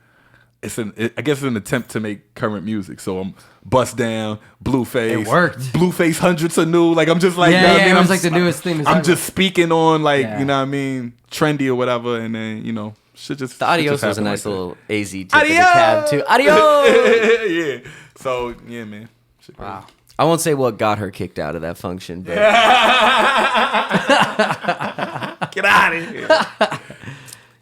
Speaker 2: guess it's an attempt to make current music. So I'm Bust Down, Blueface.
Speaker 1: It worked.
Speaker 2: Blueface Hundreds are new. Like I'm just like,
Speaker 1: Yeah,
Speaker 2: you know what
Speaker 1: yeah,
Speaker 2: I mean?
Speaker 1: it was
Speaker 2: I'm
Speaker 1: like the newest thing to
Speaker 2: I'm
Speaker 1: start
Speaker 2: just speaking on like,
Speaker 1: Yeah.
Speaker 2: you know what I mean, trendy or whatever, and then, you know, shit just
Speaker 3: The Adios
Speaker 2: shit just
Speaker 3: was a
Speaker 2: happened
Speaker 3: nice
Speaker 2: like that.
Speaker 3: little AZ tip of the cab, too. Adios!
Speaker 2: Yeah. So yeah, man. Shit crazy.
Speaker 1: Wow.
Speaker 3: I won't say what got her kicked out of that function, but
Speaker 2: Get out of here.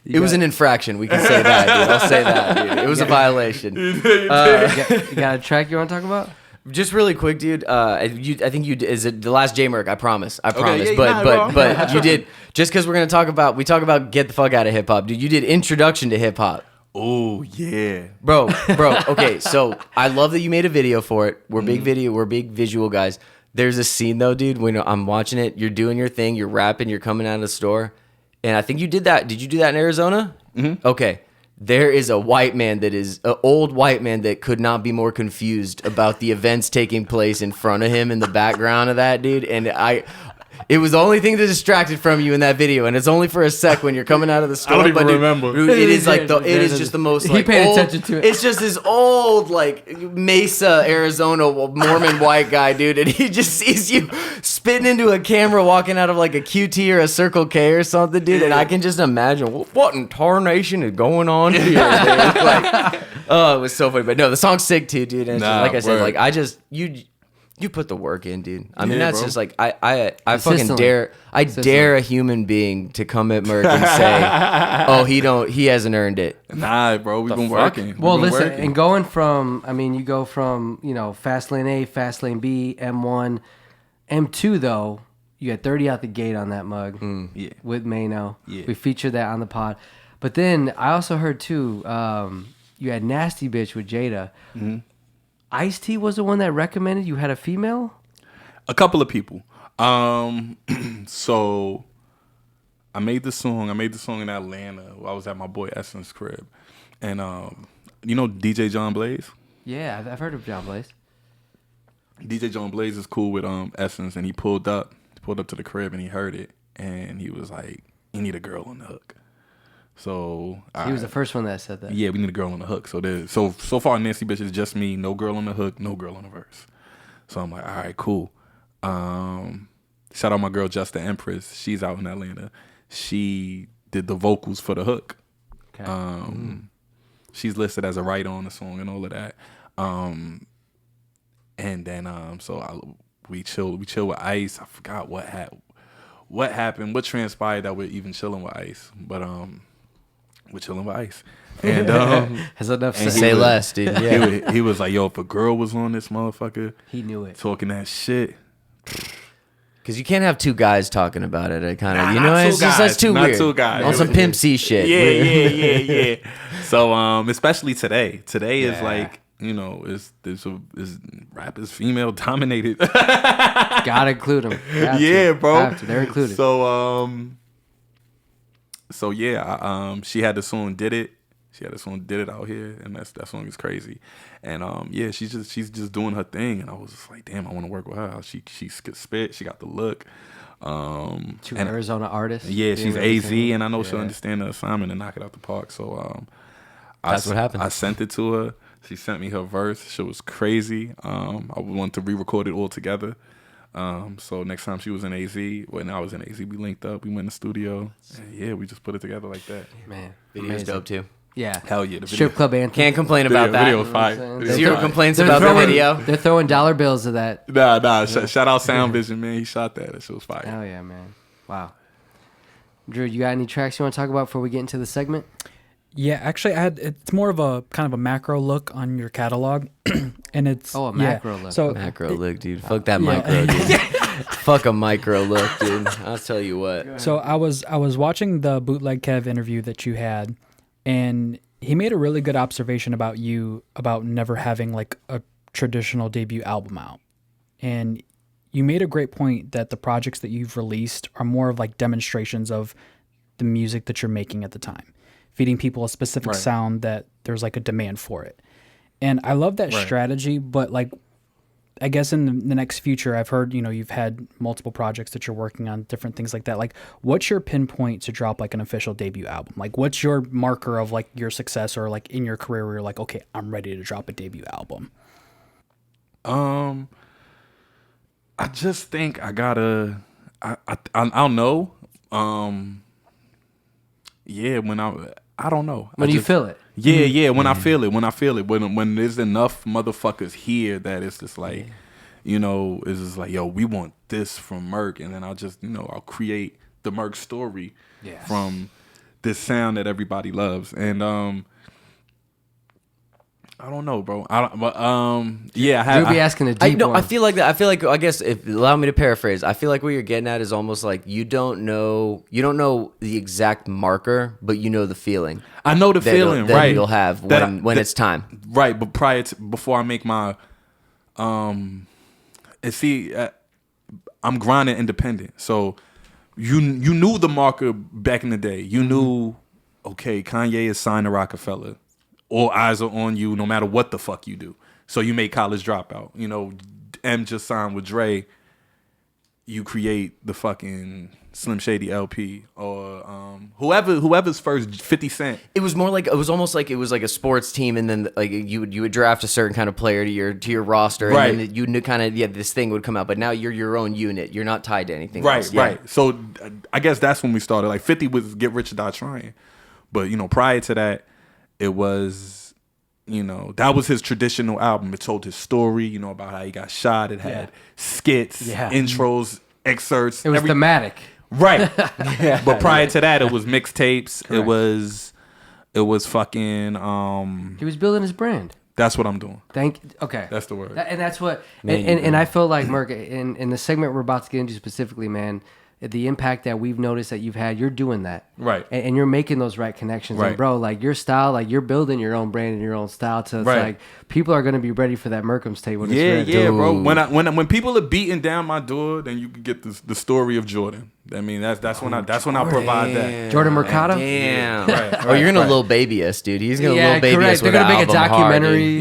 Speaker 3: it was an infraction. We can say that, dude. I'll say that, dude. It was a violation.
Speaker 1: You got a track you want to talk about?
Speaker 3: Just really quick, dude. I think you is it the last J Merc? I promise.
Speaker 2: yeah, you're not
Speaker 3: but
Speaker 2: wrong.
Speaker 3: but you did just because we're gonna talk about get the fuck out of hip hop, dude. You did introduction to hip hop.
Speaker 2: Oh yeah.
Speaker 3: Bro, okay, so I love that you made a video for it. We're big visual guys. There's a scene though, dude, when I'm watching it, you're doing your thing, you're rapping, you're coming out of the store, and I think you did that. Did you do that in Arizona? Mm-hmm. Okay. There is a white man that is an old white man that could not be more confused about the events taking place in front of him in the background of that, dude. And it was the only thing that distracted from you in that video, and it's only for a sec when you're coming out of the store.
Speaker 2: don't even
Speaker 3: dude,
Speaker 2: remember.
Speaker 3: Dude, it is like it is just the most.
Speaker 1: He
Speaker 3: Like,
Speaker 1: paid
Speaker 3: old-
Speaker 1: attention to it.
Speaker 3: It's just this old like Mesa, Arizona Mormon white guy, dude, and he just sees you spitting into a camera, walking out of like a QT or a Circle K or something, dude. And I can just imagine what in tarnation is going on here, dude. Like, oh, it was so funny. But no, the song's sick too, dude. And it's just,
Speaker 2: Nah,
Speaker 3: like I said,
Speaker 2: word.
Speaker 3: like You put the work in, dude. I mean,
Speaker 2: Yeah,
Speaker 3: that's
Speaker 2: bro.
Speaker 3: just like I fucking
Speaker 1: Consistently.
Speaker 3: dare a human being to come at Murk and say, "Oh, he hasn't earned it."
Speaker 2: Nah, bro, we've been
Speaker 3: fuck?
Speaker 2: working.
Speaker 1: Well,
Speaker 2: We've been
Speaker 1: listen,
Speaker 2: working.
Speaker 1: and going from, I mean, you go from, fast lane A, fast lane B, M1, M2, though, you had 30 out the gate on that mug
Speaker 2: Yeah.
Speaker 1: with Mano.
Speaker 2: Yeah.
Speaker 1: We featured that on the pod. But then I also heard, too, you had Nasty Bitch with Jada.
Speaker 2: Mm-hmm.
Speaker 1: Ice-T was the one that recommended you had a female?
Speaker 2: A couple of people. So I made the song in Atlanta. I was at my boy Essence crib, and you know DJ John Blaze.
Speaker 1: Yeah, I've heard of John Blaze.
Speaker 2: DJ John Blaze is cool with Essence, and he pulled up to the crib and he heard it, and he was like, "You need a girl on the hook." So
Speaker 1: He was the first one that said that.
Speaker 2: yeah, we need a girl on the hook. So far, Nancy Bitch is just me, no girl on the hook, no girl on the verse. So I'm like, all right, cool. Shout out my girl Just the Empress. She's out in Atlanta. She did the vocals for the hook.
Speaker 1: Okay.
Speaker 2: She's listed as a writer on the song and all of that. And then we chill with Ice. I forgot what happened, what transpired that we're even chilling with Ice, but we're chilling with Ice. And
Speaker 1: Has enough
Speaker 2: and
Speaker 1: said.
Speaker 3: Say less, dude. Yeah.
Speaker 2: he was like, yo, if a girl was on this motherfucker
Speaker 1: He knew it.
Speaker 2: talking that shit.
Speaker 3: Because you can't have two guys talking about it. It kind of,
Speaker 2: Nah, not two
Speaker 3: it's just that's
Speaker 2: guys,
Speaker 3: too
Speaker 2: not
Speaker 3: weird.
Speaker 2: two guys.
Speaker 3: On some Pimp C shit.
Speaker 2: Yeah. So especially today is
Speaker 1: Yeah.
Speaker 2: like, is rap is female dominated.
Speaker 1: Gotta include them.
Speaker 2: Yeah, bro.
Speaker 1: They're included.
Speaker 2: So yeah, she had the song "Did It." She had the song "Did It" out here, and that song is crazy. And yeah, she's just doing her thing, and I was just like, damn, I want to work with her. She could spit. She got the look.
Speaker 1: Two
Speaker 2: and-
Speaker 1: Arizona artists.
Speaker 2: Yeah, she's AZ, and I know she'll
Speaker 1: Yeah.
Speaker 2: understand the assignment and knock it out the park. So
Speaker 3: That's what happened.
Speaker 2: I sent it to her. She sent me her verse. She was crazy. I wanted to re-record it all together. So next time she was in AZ, when I was in AZ, we linked up. We went in the studio. And yeah, we just put it together like that.
Speaker 1: Man,
Speaker 3: Video's
Speaker 1: amazing.
Speaker 3: dope too.
Speaker 1: Yeah.
Speaker 2: Hell yeah, the
Speaker 1: Strip
Speaker 2: video.
Speaker 1: club anthem.
Speaker 3: Can't complain about that.
Speaker 2: Video was fire.
Speaker 1: You know what I'm
Speaker 2: Video was
Speaker 3: Zero
Speaker 2: fire.
Speaker 3: complaints
Speaker 1: They're
Speaker 3: about the
Speaker 1: throwing-
Speaker 3: video.
Speaker 1: They're throwing dollar bills at that.
Speaker 2: Nah. Shout out Sound Vision, man. He shot that. That shit was fire.
Speaker 1: Hell yeah, man. Wow. Drew, you got any tracks you want to talk about before we get into the segment?
Speaker 4: Yeah, actually, it's more of a kind of a macro look on your catalog, and it's
Speaker 1: Oh, a macro look.
Speaker 4: So
Speaker 3: Macro look, dude. Fuck that micro, dude. Fuck a micro look, dude. I'll tell you what.
Speaker 4: So I was watching the Bootleg Kev interview that you had, and he made a really good observation about you about never having like a traditional debut album out. And you made a great point that the projects that you've released are more of like demonstrations of the music that you're making at the time, feeding people a specific
Speaker 2: Right.
Speaker 4: sound that there's like a demand for it. And I love that
Speaker 2: Right.
Speaker 4: strategy, but like I guess in the next future, I've heard, you've had multiple projects that you're working on, different things like that. Like, what's your pinpoint to drop like an official debut album? Like, what's your marker of like your success or like in your career where you're like, okay, I'm ready to drop a debut album?
Speaker 2: I just think I gotta. I'll know. Yeah, I don't know.
Speaker 1: When you feel it.
Speaker 2: Yeah, when I feel it, when there's enough motherfuckers here that it's just like, it's just like, yo, we want this from Murk, and then I'll just, I'll create the Murk story
Speaker 1: Yes.
Speaker 2: from this sound that everybody loves, and I don't know, bro. Yeah, I have.
Speaker 1: Drew be asking a deep one.
Speaker 3: I feel like that. I guess if allow me to paraphrase, I feel like what you're getting at is almost like you don't know the exact marker, but you know the feeling.
Speaker 2: I know the feeling,
Speaker 3: that
Speaker 2: right?
Speaker 3: you'll have when it's time.
Speaker 2: Right, but before I make my, and see, I'm grinding independent. So you knew the marker back in the day. You knew, okay, Kanye is signed to Rockefeller. All eyes are on you, no matter what the fuck you do. So you made College Dropout. M just signed with Dre. You create the fucking Slim Shady LP or whoever's first 50 Cent.
Speaker 3: It was more like almost like it was like a sports team, and then like you would draft a certain kind of player to your roster,
Speaker 2: Right.
Speaker 3: and then you knew kind of this thing would come out. But now you're your own unit. You're not tied to anything.
Speaker 2: Right,
Speaker 3: else. Yeah.
Speaker 2: right. So I guess that's when we started. Like 50 was Get Rich or Die Trying, but prior to that, it was you know, that was his traditional album. It told his story, you know, about how he got shot. It had skits, intros, excerpts.
Speaker 1: It was thematic.
Speaker 2: Right. But prior to that, it was mixtapes. Correct. It was fucking
Speaker 1: he was building his brand.
Speaker 2: That's what I'm doing.
Speaker 1: Okay.
Speaker 2: That's the word.
Speaker 1: And that's what and I feel like Murk in the segment we're about to get into specifically, man, the impact that we've noticed that you've had, you're doing that.
Speaker 2: Right.
Speaker 1: And you're making those right connections.
Speaker 2: Right.
Speaker 1: And bro, like your style, like you're building your own brand and your own style to it's like people are gonna be ready for that Murkemz tape when it's ready.
Speaker 2: Yeah, bro. When people are beating down my door, then you can get the story of Jordan. I mean, that's when I provide that.
Speaker 1: Jordan Mercado?
Speaker 3: Damn.
Speaker 2: Right,
Speaker 3: you're gonna little baby us, dude. He's gonna little baby us.
Speaker 1: They're gonna make a documentary.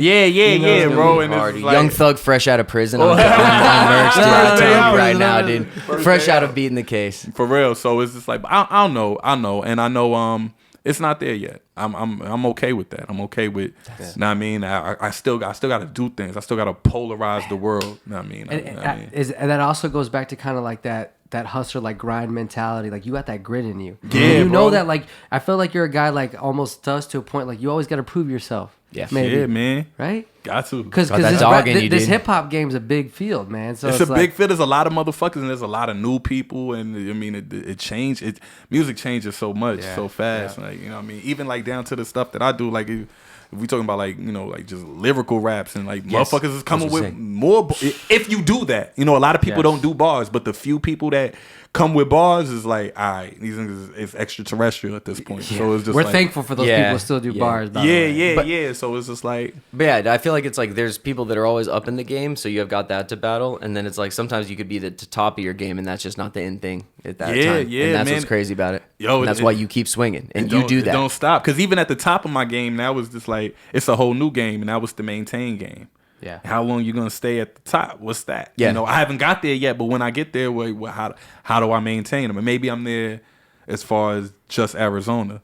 Speaker 2: Bro. And it's like,
Speaker 3: Young Thug fresh out of prison on Merch, dude. I'm telling you right now, dude. Fresh out of beating the case.
Speaker 2: For real. So it's just like I know, and I know it's not there yet. I'm okay with that. I'm okay with. You know what I mean? I still got to do things. I still got to polarize the world. You know what I mean?
Speaker 1: And that also goes back to kind of like that hustler, like grind mentality. Like you got that grit in you.
Speaker 2: Yeah,
Speaker 1: and you
Speaker 2: bro.
Speaker 1: know that. Like I feel like you're a guy like almost does to a point. Like you always got to prove yourself.
Speaker 3: Yeah.
Speaker 1: Maybe.
Speaker 2: Yeah, man.
Speaker 1: Right?
Speaker 2: Got to.
Speaker 1: Because this hip hop game's a big field, man. So
Speaker 2: it's a big field. There's a lot of motherfuckers and there's a lot of new people, and I mean it changed. Music changes so much, so fast. Like, you know what I mean? Even like down to the stuff that I do, like if we talking about like, you know, like just lyrical raps and like motherfuckers is coming with more. If you do that, you know, a lot of people don't do bars, but the few people that come with bars is like, all right, these niggas is extraterrestrial at this point. So it's just
Speaker 1: we're thankful for those people who still do bars.
Speaker 2: Yeah. So it's just like,
Speaker 3: but yeah, I feel like it's like there's people that are always up in the game, so you have got that to battle, and then it's like sometimes you could be the top of your game, and that's just not the end thing at that time.
Speaker 2: Yeah,
Speaker 3: and that's
Speaker 2: man.
Speaker 3: what's crazy about it.
Speaker 2: Yo,
Speaker 3: and that's why you keep swinging, and you do that.
Speaker 2: Don't stop, because even at the top of my game, that was just like it's a whole new game, and that was the maintain game.
Speaker 1: Yeah.
Speaker 2: How long you gonna stay at the top? What's that?
Speaker 3: Yeah.
Speaker 2: You know, I haven't got there yet, but when I get there, how do I maintain them? And maybe I'm there as far as just Arizona.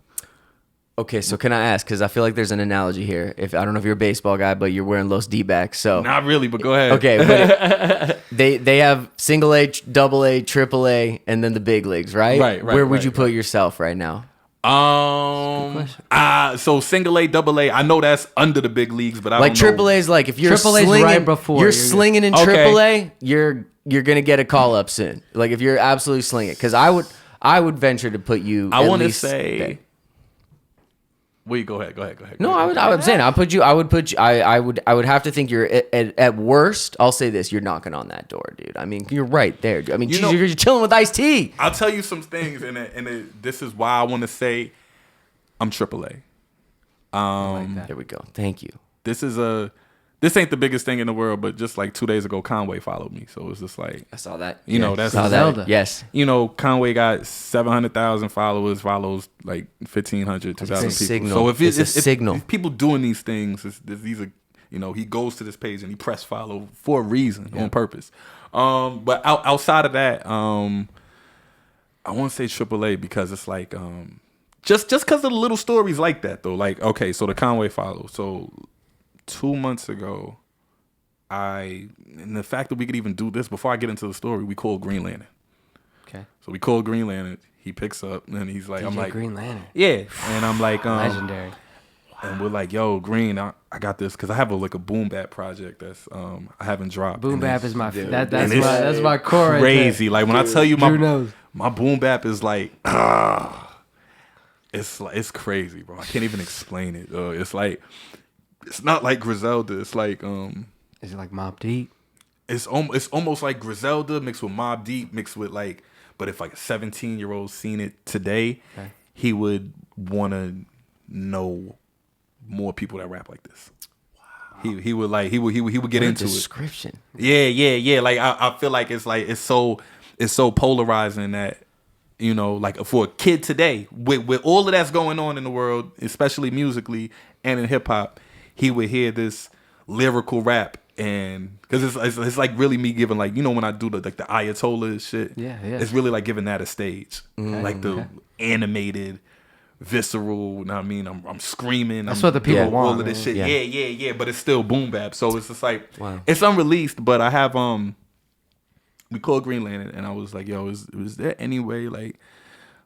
Speaker 3: Okay, so can I ask? Because I feel like there's an analogy here. If I don't know if you're a baseball guy, but you're wearing Los D-backs, so
Speaker 2: Not really, but go ahead.
Speaker 3: okay. But they have single A, double A, triple A, and then the big leagues, right?
Speaker 2: Right.
Speaker 3: Where would you put yourself right now?
Speaker 2: So single A, double A, I know that's under the big leagues, but I
Speaker 3: Like
Speaker 2: don't know.
Speaker 3: triple A is like if you're
Speaker 1: Triple A's
Speaker 3: slinging,
Speaker 1: right before
Speaker 3: you're
Speaker 1: you're
Speaker 3: slinging in
Speaker 2: Okay.
Speaker 3: triple A, you're gonna get a call up soon. Like if you're absolutely slinging, because I would venture to put you.
Speaker 2: I
Speaker 3: want to
Speaker 2: say. Wait, go ahead.
Speaker 3: No, I would say I would have to think you're at worst. I'll say this: you're knocking on that door, dude. I mean, you're right there. I mean, you're chilling with Ice-T.
Speaker 2: I'll tell you some things, and this is why I want to say I'm AAA.
Speaker 3: There we go. Thank you.
Speaker 2: This ain't the biggest thing in the world, but just like 2 days ago, Conway followed me, so it's just like
Speaker 3: I saw that.
Speaker 2: You know, that's
Speaker 3: saw
Speaker 1: Zelda.
Speaker 3: that. Yes.
Speaker 2: You know, Conway got 700,000 followers, follows like 1,500, 2,000 people.
Speaker 3: Signal.
Speaker 2: So if
Speaker 3: it's a signal,
Speaker 2: if people doing these things, these are, you know, he goes to this page and he press follow for a reason, on purpose. But outside of that, I want to say AAA because it's like just because of the little stories like that though. Like, okay, so the Conway follow. So 2 months ago, and the fact that we could even do this before I get into the story, we called Green Lantern.
Speaker 1: Okay.
Speaker 2: So we called Green Lantern. He picks up and he's like, I'm like,
Speaker 1: Green Lantern.
Speaker 2: yeah. And I'm like,
Speaker 1: Legendary.
Speaker 2: And we're like, yo, Green, I got this because I have a boom bap project that's I haven't dropped.
Speaker 1: Boom
Speaker 2: And
Speaker 1: bap
Speaker 2: it's
Speaker 1: is my
Speaker 2: and
Speaker 1: that's
Speaker 2: it's
Speaker 1: my core. Right
Speaker 2: crazy. Like when I tell you
Speaker 1: Drew knows.
Speaker 2: my boom bap is like it's crazy, bro. I can't even explain it. It's like it's not like Griselda. It's like
Speaker 1: Is it like Mobb Deep?
Speaker 2: it's almost like Griselda mixed with Mobb Deep mixed with like, but if like a 17-year-old seen it today, he would want to know more people that rap like this. Wow. He would get into
Speaker 3: description.
Speaker 2: it. Yeah. Like I feel like it's so polarizing that, you know, like for a kid today with all of that's going on in the world, especially musically and in hip hop, he would hear this lyrical rap. And because it's like really me giving, like, you know, when I do the Ayatollah shit, it's really like giving that a stage, like the animated, visceral. You know what I mean, I'm screaming.
Speaker 1: That's what the people want.
Speaker 2: All of this shit,
Speaker 3: Yeah.
Speaker 2: yeah. But it's still boom bap, so it's just like it's unreleased. But I have we called Green Lantern, and I was like, yo, is there any way like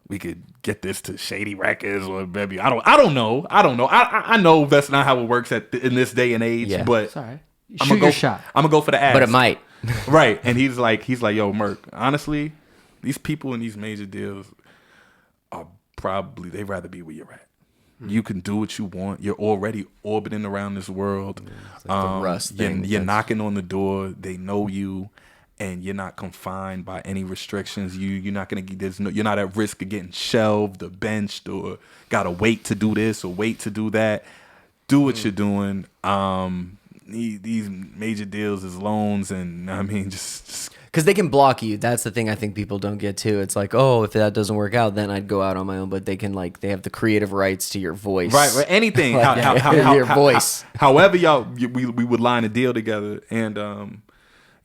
Speaker 2: we could get this to Shady Records or maybe I don't know. I know that's not how it works in this day and age.
Speaker 3: Yeah.
Speaker 2: But
Speaker 1: Sorry.
Speaker 2: I'm
Speaker 1: Shoot
Speaker 2: gonna
Speaker 1: your shot.
Speaker 2: I'm gonna go for the ass.
Speaker 3: But it might.
Speaker 2: Right. And he's like, yo, Murk, honestly, these people in these major deals are probably, they'd rather be where you're at. You can do what you want. You're already orbiting around this world.
Speaker 3: It's like the Rust thing.
Speaker 2: You're knocking on the door. They know you, and you're not confined by any restrictions. You're not gonna get you're not at risk of getting shelved or benched or gotta wait to do this or wait to do that. Do what you're doing. These major deals is loans, and I mean just
Speaker 3: because they can block you. That's the thing I think people don't get too. It's like, oh, if that doesn't work out, then I'd go out on my own. But they can they have the creative rights to your voice,
Speaker 2: right? Anything,
Speaker 3: your voice.
Speaker 2: However, we would line a deal together, and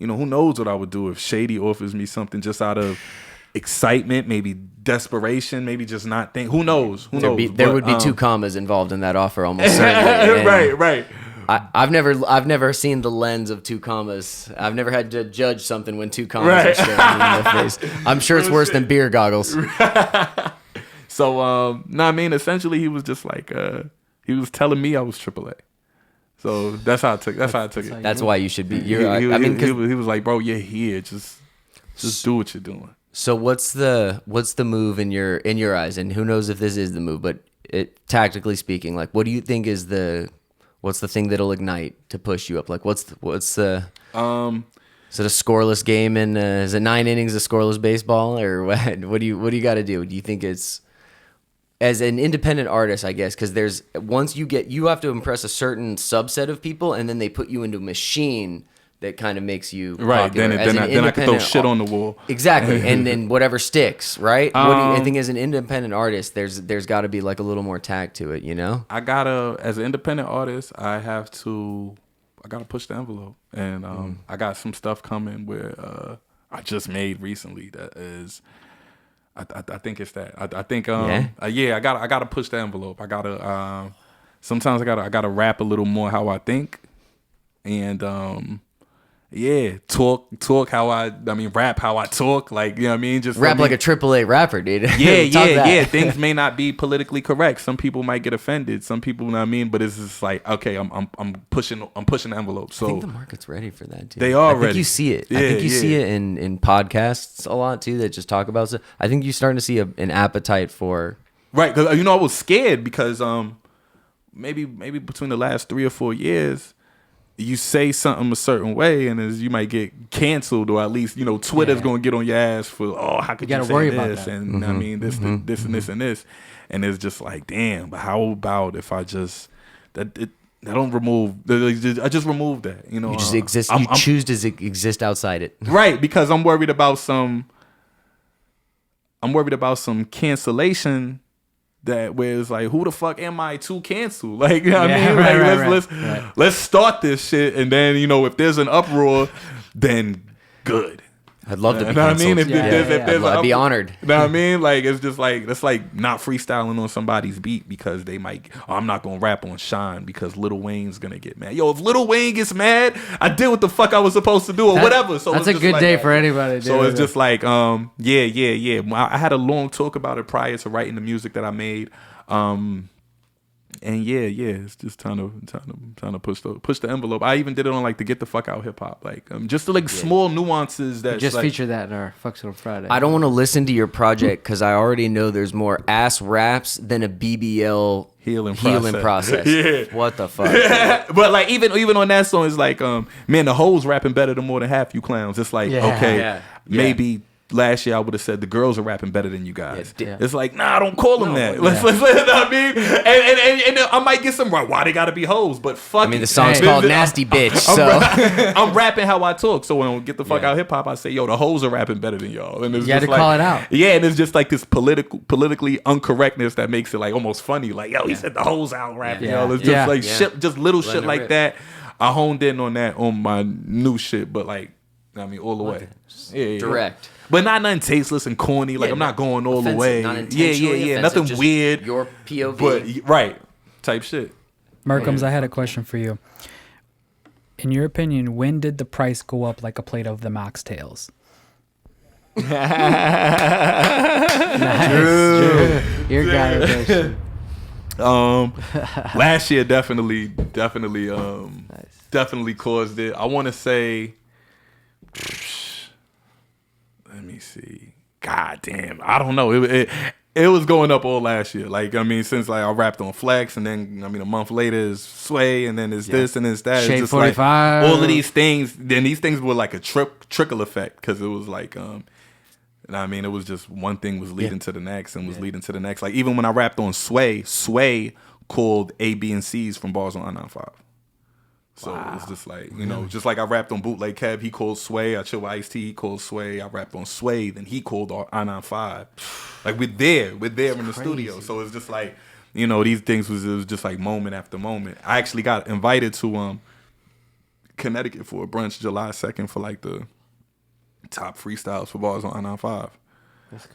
Speaker 2: who knows what I would do if Shady offers me something just out of excitement, maybe desperation, maybe just not think. Who knows?
Speaker 3: There would be 2 commas involved in that offer, almost certainly.
Speaker 2: Right.
Speaker 3: I've never seen the lens of 2 commas. I've never had to judge something when 2 commas are staring me in the face. I'm sure it's worse than beer goggles.
Speaker 2: So, I mean, essentially, he was just like, he was telling me I was AAA. So that's how I took it.
Speaker 3: That's why you should be.
Speaker 2: He was like, bro, you're here. Just do what you're doing.
Speaker 3: So what's the move in your eyes? And who knows if this is the move? But tactically speaking, like, what do you think is what's the thing that'll ignite to push you up? Like, what's the is it a scoreless game and is it 9 innings of scoreless baseball, or what? What do you got to do? Do you think it's as an independent artist, I guess, because you have to impress a certain subset of people, and then they put you into a machine that kind of makes you
Speaker 2: right.
Speaker 3: popular.
Speaker 2: Then I can throw shit on the wall.
Speaker 3: Exactly, and then whatever sticks, right? What do you, I think as an independent artist, there's got to be like a little more tact to it, you know?
Speaker 2: As an independent artist, I gotta push the envelope, and I got some stuff coming where I just made recently that is. I think it's that. I think I gotta push the envelope. I gotta sometimes I gotta rap a little more how I think, and talk how rap how I talk, like, you know what I mean, just
Speaker 3: rap like a AAA rapper, dude.
Speaker 2: Yeah. Things may not be politically correct. Some people might get offended. Some people, you know what I mean, but it's just like, okay, I'm pushing the envelope. So
Speaker 3: I think the market's ready for that too.
Speaker 2: They are ready.
Speaker 3: I think you see it. I think you see it in podcasts a lot too that just talk about stuff. I think you're starting to see an appetite for
Speaker 2: right. Because I was scared because maybe between the last 3 or 4 years. You say something a certain way, and you might get canceled, or at least Twitter's gonna get on your ass for how could you say
Speaker 1: worry
Speaker 2: this?
Speaker 1: About that.
Speaker 2: And I mean this and this and this, and it's just like, damn. But how about if I just I don't remove? I just remove that. You
Speaker 3: just exist. You choose to exist outside it,
Speaker 2: right? Because I'm worried about some cancellation. That where it's like, who the fuck am I to cancel? Like, you know what I mean? Like, let's start this shit, and then if there's an uproar, then good.
Speaker 3: I'd love to be
Speaker 2: canceled.
Speaker 3: canceled.
Speaker 2: If there's
Speaker 3: I'd be honored.
Speaker 2: You know what I mean? Like, it's just like, that's like not freestyling on somebody's beat because they might, I'm not going to rap on Shine because Lil Wayne's going to get mad. Yo, if Lil Wayne gets mad, I did what the fuck I was supposed to do or whatever. So
Speaker 1: that's a good day for anybody.
Speaker 2: So it's just like, yeah. I had a long talk about it prior to writing the music that I made. And it's just trying to push the envelope. I even did it on like the Get the Fuck Out hip hop, like just small nuances that
Speaker 1: just feature that in our Fucks on Friday.
Speaker 3: I don't want to listen to your project because I already know there's more ass raps than a BBL healing process.
Speaker 2: Yeah,
Speaker 3: what the fuck?
Speaker 2: But like even on that song, it's like man, the hoes rapping better than more than half you clowns. It's like maybe. Last year I would have said the girls are rapping better than you guys. Yeah. It's like, nah, don't call them that. Let's you know what I mean? And I might get some right. Why they gotta be hoes? But fuck.
Speaker 3: I mean, the song's called Nasty Bitch. So
Speaker 2: I'm rapping how I talk. So when I Get the Fuck Out hip hop, I say, yo, the hoes are rapping better than y'all. And it's
Speaker 1: you
Speaker 2: just
Speaker 1: had to call it out.
Speaker 2: Yeah, and it's just like this politically uncorrectness that makes it like almost funny. Like, yo, he said the hoes out rapping. Yo, it's just like shit, just little shit like that. I honed in on that on my new shit, but like, I mean, all the way. Yeah,
Speaker 3: direct.
Speaker 2: But not nothing tasteless and corny. Like, I'm not going all the way. Yeah. Nothing weird.
Speaker 3: Your POV.
Speaker 2: But, right. Type shit.
Speaker 4: Murkemz, I had a question for you. In your opinion, when did the price go up like a plate of the oxtails?
Speaker 1: Nice. Your guy redemption.
Speaker 2: Last year definitely caused it. I want to say, let me see. God damn, I don't know. It was going up all last year. Like, I mean, since like I rapped on Flex, and then I mean a month later is Sway, and then it's this and it's that.
Speaker 1: Shade
Speaker 2: it's just
Speaker 1: 45.
Speaker 2: Like all of these things. Then these things were like a trickle effect, because it was like and I mean, it was just one thing was leading to the next and was leading to the next. Like, even when I rapped on Sway called A, B, and C's from bars on I-95. So it's just like, you know, just like I rapped on Bootleg Kev, he called Sway. I chill with Ice-T, he called Sway. I rapped on Sway, then he called I-95. Like, we're there in the studio. So it's just like, you know, these things it was just like moment after moment. I actually got invited to Connecticut for a brunch July 2nd for like the top freestyles for bars on I-95.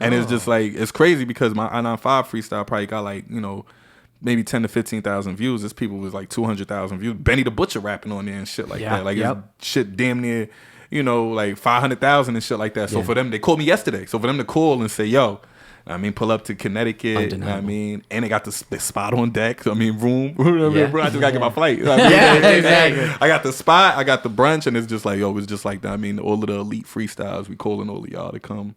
Speaker 2: And it's just like, it's crazy because my I-95 freestyle probably got like, you know, maybe 10 to 15,000 views. This people was like 200,000 views. Benny the Butcher rapping on there and shit like that. Like, it's shit damn near, you know, like 500,000 and shit like that. So for them, they called me yesterday. So for them to call and say, yo, I mean, pull up to Connecticut. I mean, and they got the spot on deck. I mean, room. Bro, I just gotta get my flight. I mean,
Speaker 1: exactly.
Speaker 2: I got the spot. I got the brunch, and it's just like, yo, it's just like that. I mean, all of the elite freestyles. We calling all of y'all to come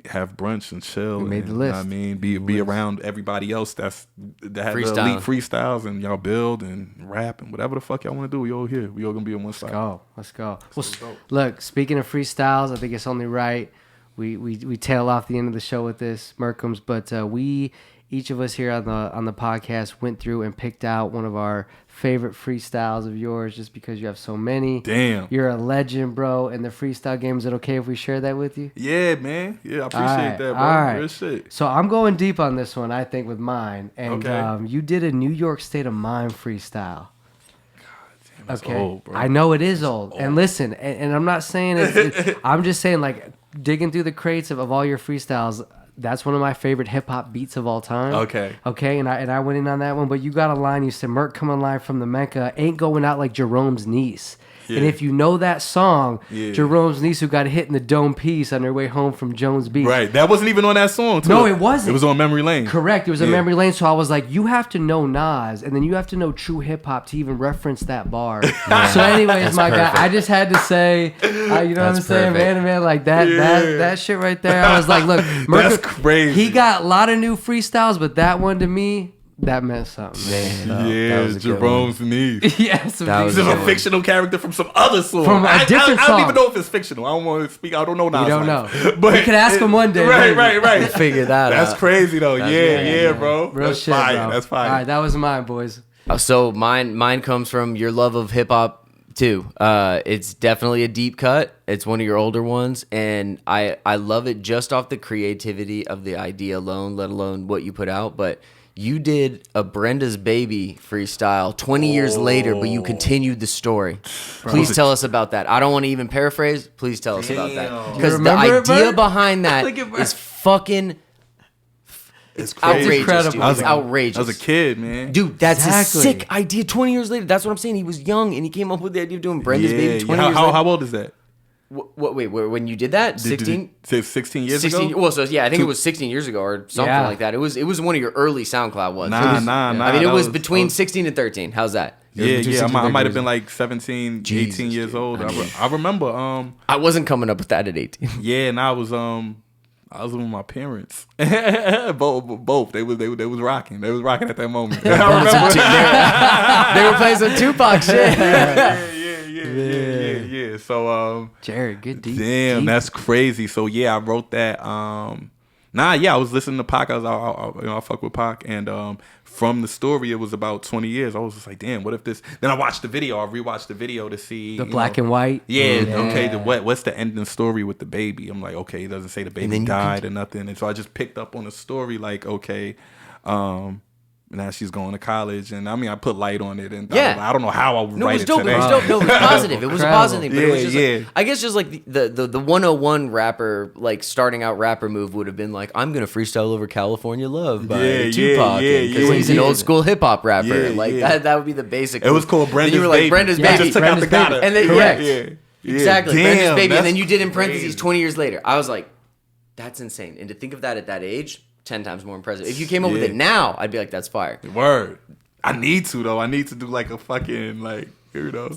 Speaker 2: have brunch and chill.
Speaker 1: We made the list.
Speaker 2: I mean, be around everybody else that has the elite freestyles, and y'all build and rap and whatever the fuck y'all want to do. We all here. We all gonna be on one side.
Speaker 1: Let's go. Well, look, speaking of freestyles, I think it's only right we tail off the end of the show with this, Murkemz, but we each of us here on the podcast went through and picked out one of our favorite freestyles of yours, just because you have so many.
Speaker 2: Damn,
Speaker 1: you're a legend, bro. In the freestyle game, is it okay if we share that with you?
Speaker 2: Yeah, man. Yeah, I appreciate that, bro.
Speaker 1: All right.
Speaker 2: Real shit.
Speaker 1: So I'm going deep on this one, I think, with mine. And you did a New York State of Mind freestyle.
Speaker 2: That's old, bro.
Speaker 1: I know it is old. And listen, and I'm not saying it's I'm just saying, like, digging through the crates of all your freestyles, that's one of my favorite hip hop beats of all time. Okay, and I went in on that one, but you got a line. You said, "Murk coming live from the Mecca ain't going out like Jerome's niece." Yeah. And if you know that song, Jerome's niece who got hit in the dome piece on her way home from Jones Beach.
Speaker 2: Right. That wasn't even on that song, too.
Speaker 1: No, it wasn't.
Speaker 2: It was on Memory Lane.
Speaker 1: Correct. It was on Memory Lane. So I was like, you have to know Nas, and then you have to know true hip-hop to even reference that bar. So anyways, my guy, I just had to say, you know what I'm saying? Man, like that shit right there. I was like, look,
Speaker 2: that's crazy.
Speaker 1: He got a lot of new freestyles, but that one to me, that meant something, man.
Speaker 2: Yeah, Jerome's niece.
Speaker 1: Yes,
Speaker 2: he's a fictional character from some other song.
Speaker 1: From a different song.
Speaker 2: I don't even know if it's fictional. I don't want to speak. I don't know now.
Speaker 1: You don't know. But you can ask him one day.
Speaker 2: Right.
Speaker 3: Figure that out.
Speaker 2: That's crazy though. Yeah, bro.
Speaker 1: Real
Speaker 2: That's
Speaker 1: shit,
Speaker 2: fire.
Speaker 1: bro.
Speaker 2: That's fire.
Speaker 1: All right, that was mine, boys.
Speaker 3: So mine comes from your love of hip hop too. It's definitely a deep cut. It's one of your older ones, and I love it just off the creativity of the idea alone, let alone what you put out. But you did a Brenda's Baby freestyle 20 years later, but you continued the story. Please tell us about that. I don't want to even paraphrase. Please tell us about that. Because the idea behind that is fucking
Speaker 2: it's crazy.
Speaker 3: Outrageous, dude. It's outrageous.
Speaker 2: I was a kid, man.
Speaker 3: Dude, that's a sick idea 20 years later. That's what I'm saying. He was young, and he came up with the idea of doing Brenda's Baby 20 years later.
Speaker 2: How old is that?
Speaker 3: Wait, when you did that? 16?
Speaker 2: 16 years ago?
Speaker 3: Well, so yeah, I think it was 16 years ago or something like that. It was one of your early SoundCloud ones.
Speaker 2: Nah.
Speaker 3: I mean, it was between 16 and 13. How's that?
Speaker 2: Yeah. I might have been like 17, 18 years old. I remember.
Speaker 3: I wasn't coming up with that at 18.
Speaker 2: Yeah, and I was with my parents. both. They was rocking. They was rocking at that moment. I remember.
Speaker 3: They were playing some Tupac shit.
Speaker 2: Yeah. So
Speaker 1: Jared, good deep.
Speaker 2: Damn, that's crazy. So yeah, I wrote that. I was listening to Pac. I fuck with Pac, and from the story, it was about 20 years. I was just like, damn, what if this? Then I watched the video. I rewatched the video to see
Speaker 1: the black and white.
Speaker 2: Yeah. Okay. What's the ending story with the baby? I'm like, okay, it doesn't say the baby died or nothing, and so I just picked up on the story. Like, okay, now she's going to college, and I mean, I put light on it, and I don't know how I would write it today.
Speaker 3: It was dope. No, it was positive. It was a positive. But
Speaker 2: it
Speaker 3: was just I guess just like the 101 rapper, like starting out rapper move would have been like, I'm gonna freestyle over California Love by Tupac, because he's an old school hip hop rapper. That would be the basic.
Speaker 2: It was called Brenda's Baby.
Speaker 3: You were like Brenda's Baby.
Speaker 2: Just took out the gotta.
Speaker 3: And then
Speaker 1: correct.
Speaker 3: Exactly.
Speaker 2: Damn,
Speaker 3: Brenda's baby. And
Speaker 2: that's
Speaker 3: then you did in parentheses
Speaker 2: crazy.
Speaker 3: 20 years later. I was like, that's insane. And to think of that at that age, 10 times more impressive. If you came up with it now, I'd be like, that's fire.
Speaker 2: Word. I need to though. I need to do like a fucking like, you know.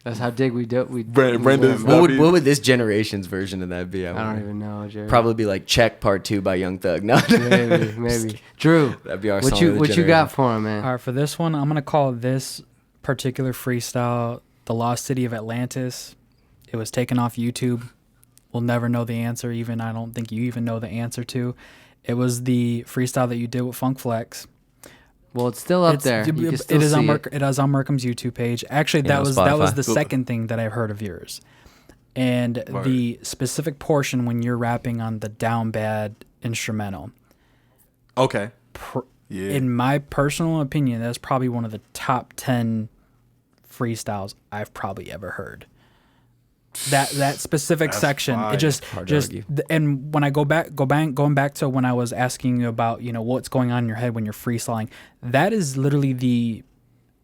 Speaker 1: That's how dig we do.
Speaker 2: Brenda's.
Speaker 3: What would this generation's version of that be?
Speaker 1: I don't even know, Jared.
Speaker 3: Probably be like Check Part 2 by Young Thug. No,
Speaker 1: maybe. Drew,
Speaker 3: that'd be our
Speaker 1: what
Speaker 3: song
Speaker 1: you
Speaker 3: of the
Speaker 1: what you got for him, man?
Speaker 4: All right, for this one, I'm gonna call this particular freestyle "The Lost City of Atlantis." It was taken off YouTube. We'll never know the answer. Even I don't think you even know the answer to. It was the freestyle that you did with Funk Flex.
Speaker 1: Well, it's still up there. You can still
Speaker 4: it is
Speaker 1: see
Speaker 4: on
Speaker 1: it.
Speaker 4: It is on Murkemz YouTube page. Actually,
Speaker 3: Yeah,
Speaker 4: that was
Speaker 3: Spotify.
Speaker 4: the second thing that I've heard of yours. And the specific portion when you're rapping on the down bad instrumental.
Speaker 2: Okay. Yeah.
Speaker 4: In my personal opinion, that's probably one of the top 10 freestyles I've probably ever heard. That specific
Speaker 2: That's
Speaker 4: section,
Speaker 2: fire.
Speaker 4: it just and when I going back to when I was asking you about, you know, what's going on in your head when you're freestyling, that is literally the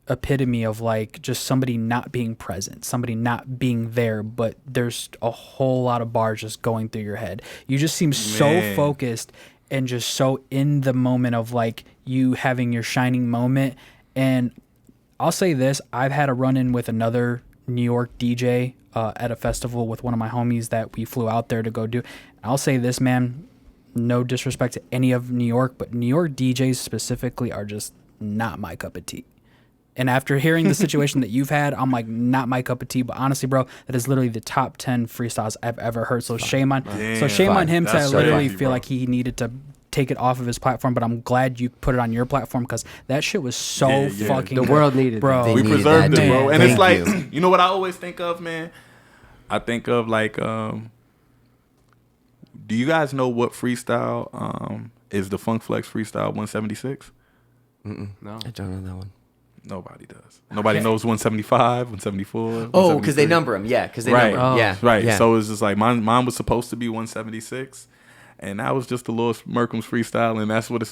Speaker 4: epitome of like just somebody not being present, somebody not being there, but there's a whole lot of bars just going through your head. You just seem so focused and just so in the moment of like you having your shining moment. And I'll say this, I've had a run-in with another New York DJ at a festival with one of my homies that we flew out there to go do. I'll say this, man, no disrespect to any of New York, but New York DJs specifically are just not my cup of tea. And after hearing the situation that you've had, I'm like, not my cup of tea. But honestly, bro, that is literally the top 10 freestyles I've ever heard. So shame on him to literally feel like he needed to take it off of his platform. But I'm glad you put it on your platform because that shit was so fucking.
Speaker 1: The world needed,
Speaker 4: bro.
Speaker 3: They
Speaker 2: We
Speaker 3: needed
Speaker 2: preserved
Speaker 3: that,
Speaker 2: it, bro.
Speaker 3: man.
Speaker 2: And it's
Speaker 3: Thank
Speaker 2: like, you know what I always think of, man? I think of like, do you guys know what freestyle is the Funk Flex Freestyle 176?
Speaker 1: No.
Speaker 3: I don't know that one.
Speaker 2: Nobody does. Nobody knows 175, 174.
Speaker 3: Oh, because they number them. Yeah, because they number them. Yeah.
Speaker 2: Right.
Speaker 3: Yeah.
Speaker 2: So it's just like mine was supposed to be 176. And that was just the little Murkemz freestyle, and that's what it's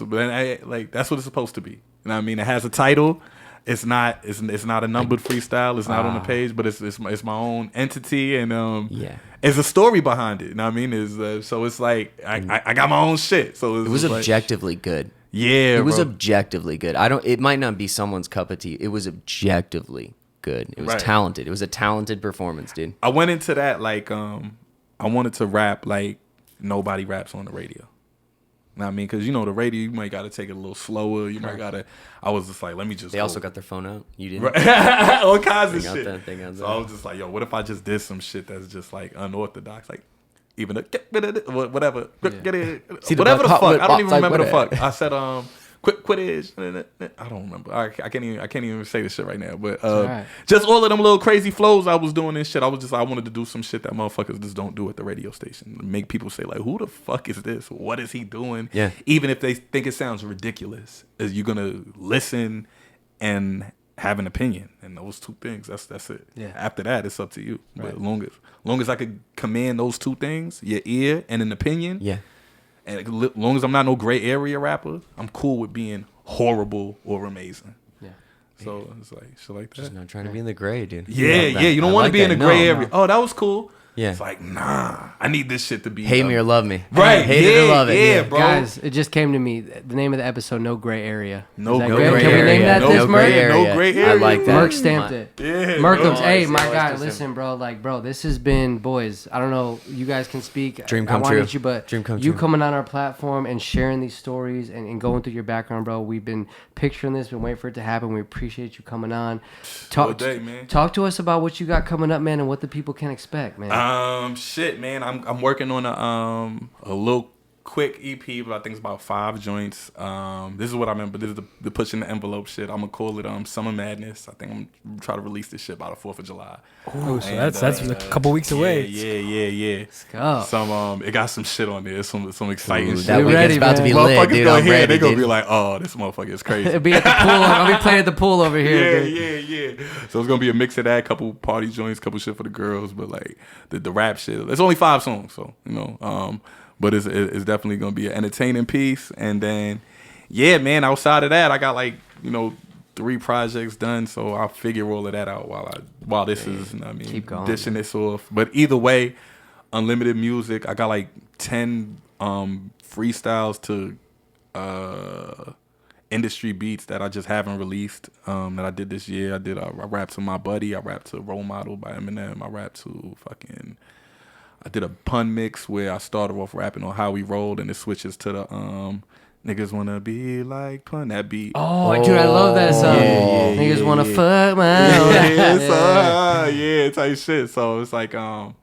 Speaker 2: that's what it's supposed to be. You know what I mean? It has a title. It's not a numbered freestyle. It's not on the page, but it's my own entity, and it's a story behind it. You know what I mean? So it's like I got my own shit. So
Speaker 3: It was
Speaker 2: like,
Speaker 3: objectively good.
Speaker 2: yeah,
Speaker 3: It was
Speaker 2: bro.
Speaker 3: objectively good. It might not be someone's cup of tea. It was objectively good. It was
Speaker 2: Right.
Speaker 3: talented. It was a talented performance, dude.
Speaker 2: I went into that like I wanted to rap like nobody raps on the radio. You know what I mean? Because, you know, the radio, you might got to take it a little slower. You might got to... I was just like, let me just
Speaker 3: They also got their phone out. You didn't.
Speaker 2: Right. All kinds of
Speaker 3: Bring out
Speaker 2: shit.
Speaker 3: that thing out
Speaker 2: So
Speaker 3: there.
Speaker 2: I was just like, yo, what if I just did some shit that's just like unorthodox? Like, even whatever.
Speaker 3: See the
Speaker 2: Whatever the
Speaker 3: fuck-
Speaker 2: fuck. I don't even
Speaker 3: like,
Speaker 2: remember the
Speaker 3: whatever.
Speaker 2: fuck. I said, quittage. I don't remember. I can't even say this shit right now. But
Speaker 1: right.
Speaker 2: just all of them little crazy flows I was doing and shit. I wanted to do some shit that motherfuckers just don't do at the radio station. Make people say like, who the fuck is this? What is he doing?
Speaker 3: Yeah.
Speaker 2: Even if they think it sounds ridiculous, is you gonna listen and have an opinion? And those two things, that's it.
Speaker 1: Yeah.
Speaker 2: After that, it's up to you.
Speaker 1: Right.
Speaker 2: But long as I could command those two things, your ear and an opinion.
Speaker 3: Yeah.
Speaker 2: And as long as I'm not no gray area rapper, I'm cool with being horrible or amazing.
Speaker 1: Yeah.
Speaker 2: So it's like shit like that.
Speaker 3: Just not trying to be in the gray, dude.
Speaker 2: Yeah,
Speaker 3: Love that.
Speaker 2: you don't
Speaker 3: I
Speaker 2: want to
Speaker 3: like
Speaker 2: be in
Speaker 3: that.
Speaker 2: the gray
Speaker 3: No,
Speaker 2: area.
Speaker 3: no.
Speaker 2: Oh, that was cool.
Speaker 3: Yeah.
Speaker 2: It's like, nah, I need this shit to be
Speaker 3: Hate me or love me.
Speaker 2: right.
Speaker 3: Hate it or love it.
Speaker 2: Yeah, bro.
Speaker 1: Guys, it just came to me. The name of the episode, No Gray Area.
Speaker 2: No
Speaker 1: Is that
Speaker 2: gray
Speaker 1: good? Can we
Speaker 3: area.
Speaker 1: name that
Speaker 2: No
Speaker 1: this,
Speaker 2: gray
Speaker 1: Murk?
Speaker 2: area. No gray area.
Speaker 3: I like that.
Speaker 1: Murk stamped it.
Speaker 2: Yeah,
Speaker 1: Murkemz,
Speaker 2: bro.
Speaker 1: hey,
Speaker 3: Always,
Speaker 1: my
Speaker 3: always
Speaker 1: guy,
Speaker 3: just
Speaker 1: listen, bro. Like, bro, this has been, boys, I don't know, you guys can speak.
Speaker 3: Dream
Speaker 1: I
Speaker 3: come
Speaker 1: wanted
Speaker 3: true.
Speaker 1: you, but
Speaker 3: Dream come
Speaker 1: you
Speaker 3: true.
Speaker 1: coming on our platform and sharing these stories and going through your background, bro. We've been picturing this, been waiting for it to happen. We appreciate you coming on.
Speaker 2: All day, man.
Speaker 1: Talk to us about what you got coming up, man, and what the people can expect, man.
Speaker 2: Shit, man. I'm working on a little quick EP, but I think it's about 5 joints. This is what I remember. This is the pushing the envelope shit. I'm gonna call it Summer Madness. I think I'm gonna try to release this shit by the 4th of July.
Speaker 4: Oh, so
Speaker 2: And,
Speaker 4: that's a couple weeks away.
Speaker 2: Yeah.
Speaker 1: Let's go.
Speaker 2: Some it got some shit on there. Some exciting
Speaker 3: Ooh,
Speaker 2: shit.
Speaker 3: that
Speaker 1: We
Speaker 3: weekend's
Speaker 1: ready,
Speaker 3: about to
Speaker 1: man.
Speaker 3: be lit,
Speaker 2: Motherfuckers
Speaker 3: dude.
Speaker 2: gonna
Speaker 3: I'm
Speaker 2: hear it,
Speaker 3: ready,
Speaker 2: they gonna be
Speaker 3: dude.
Speaker 2: like, oh, this motherfucker is crazy.
Speaker 1: It'll be at the pool. I'll be playing at the pool over here. dude.
Speaker 2: Yeah. So it's gonna be a mix of that, couple party joints, couple shit for the girls, but like the rap shit. It's only 5 songs, so you know. But it's definitely gonna be an entertaining piece. And then, yeah, man. Outside of that, I got like 3 3 projects done, so I'll figure all of that out while this is,
Speaker 1: keep going,
Speaker 2: dishing this off. But either way, unlimited music. I got like 10 freestyles to industry beats that I just haven't released that I did this year. I rapped to My Buddy. I rapped to Role Model by Eminem. I rapped to I did a pun mix where I started off rapping on How We Rolled, and it switches to the niggas wanna be like pun, that beat.
Speaker 1: Oh, dude, I love that song. Niggas wanna fuck my
Speaker 2: yeah, type shit. So it's like bro.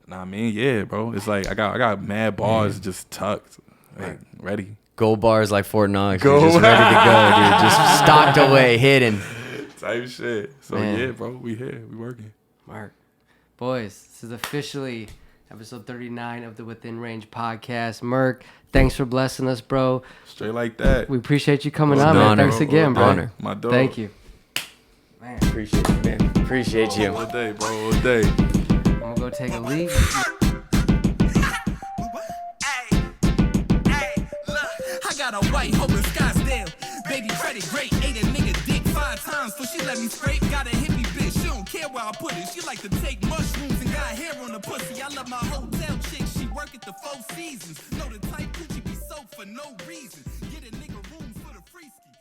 Speaker 2: It's like I got mad bars just tucked, like ready.
Speaker 3: Gold bars like Fort Knox. Just ready to go, dude. Just stocked away, hidden.
Speaker 2: Type shit. So yeah, bro, we here. We working.
Speaker 1: Mark. Boys, this is officially episode 39 of the Within Range podcast. Murk, thanks for blessing us, bro.
Speaker 2: Straight like that.
Speaker 1: We appreciate you coming on, man. Thanks again, bro.
Speaker 3: Honor.
Speaker 2: My dog.
Speaker 1: Thank you. Man.
Speaker 3: Appreciate you, man. Appreciate you.
Speaker 2: All day, bro. All day.
Speaker 1: I'm gonna go take a leak.
Speaker 5: I got a white hope in Scottsdale. Baby credit great. Ate a nigga dick 5 times, so she let me scrape. Got a hippie bitch, she don't care where I put it. She like to take mushrooms and got hair on the pussy. I love my hotel chick, she work at the 4 Seasons. Know the type coochie be soaked for no reason. Get a nigga rooms for the free ski.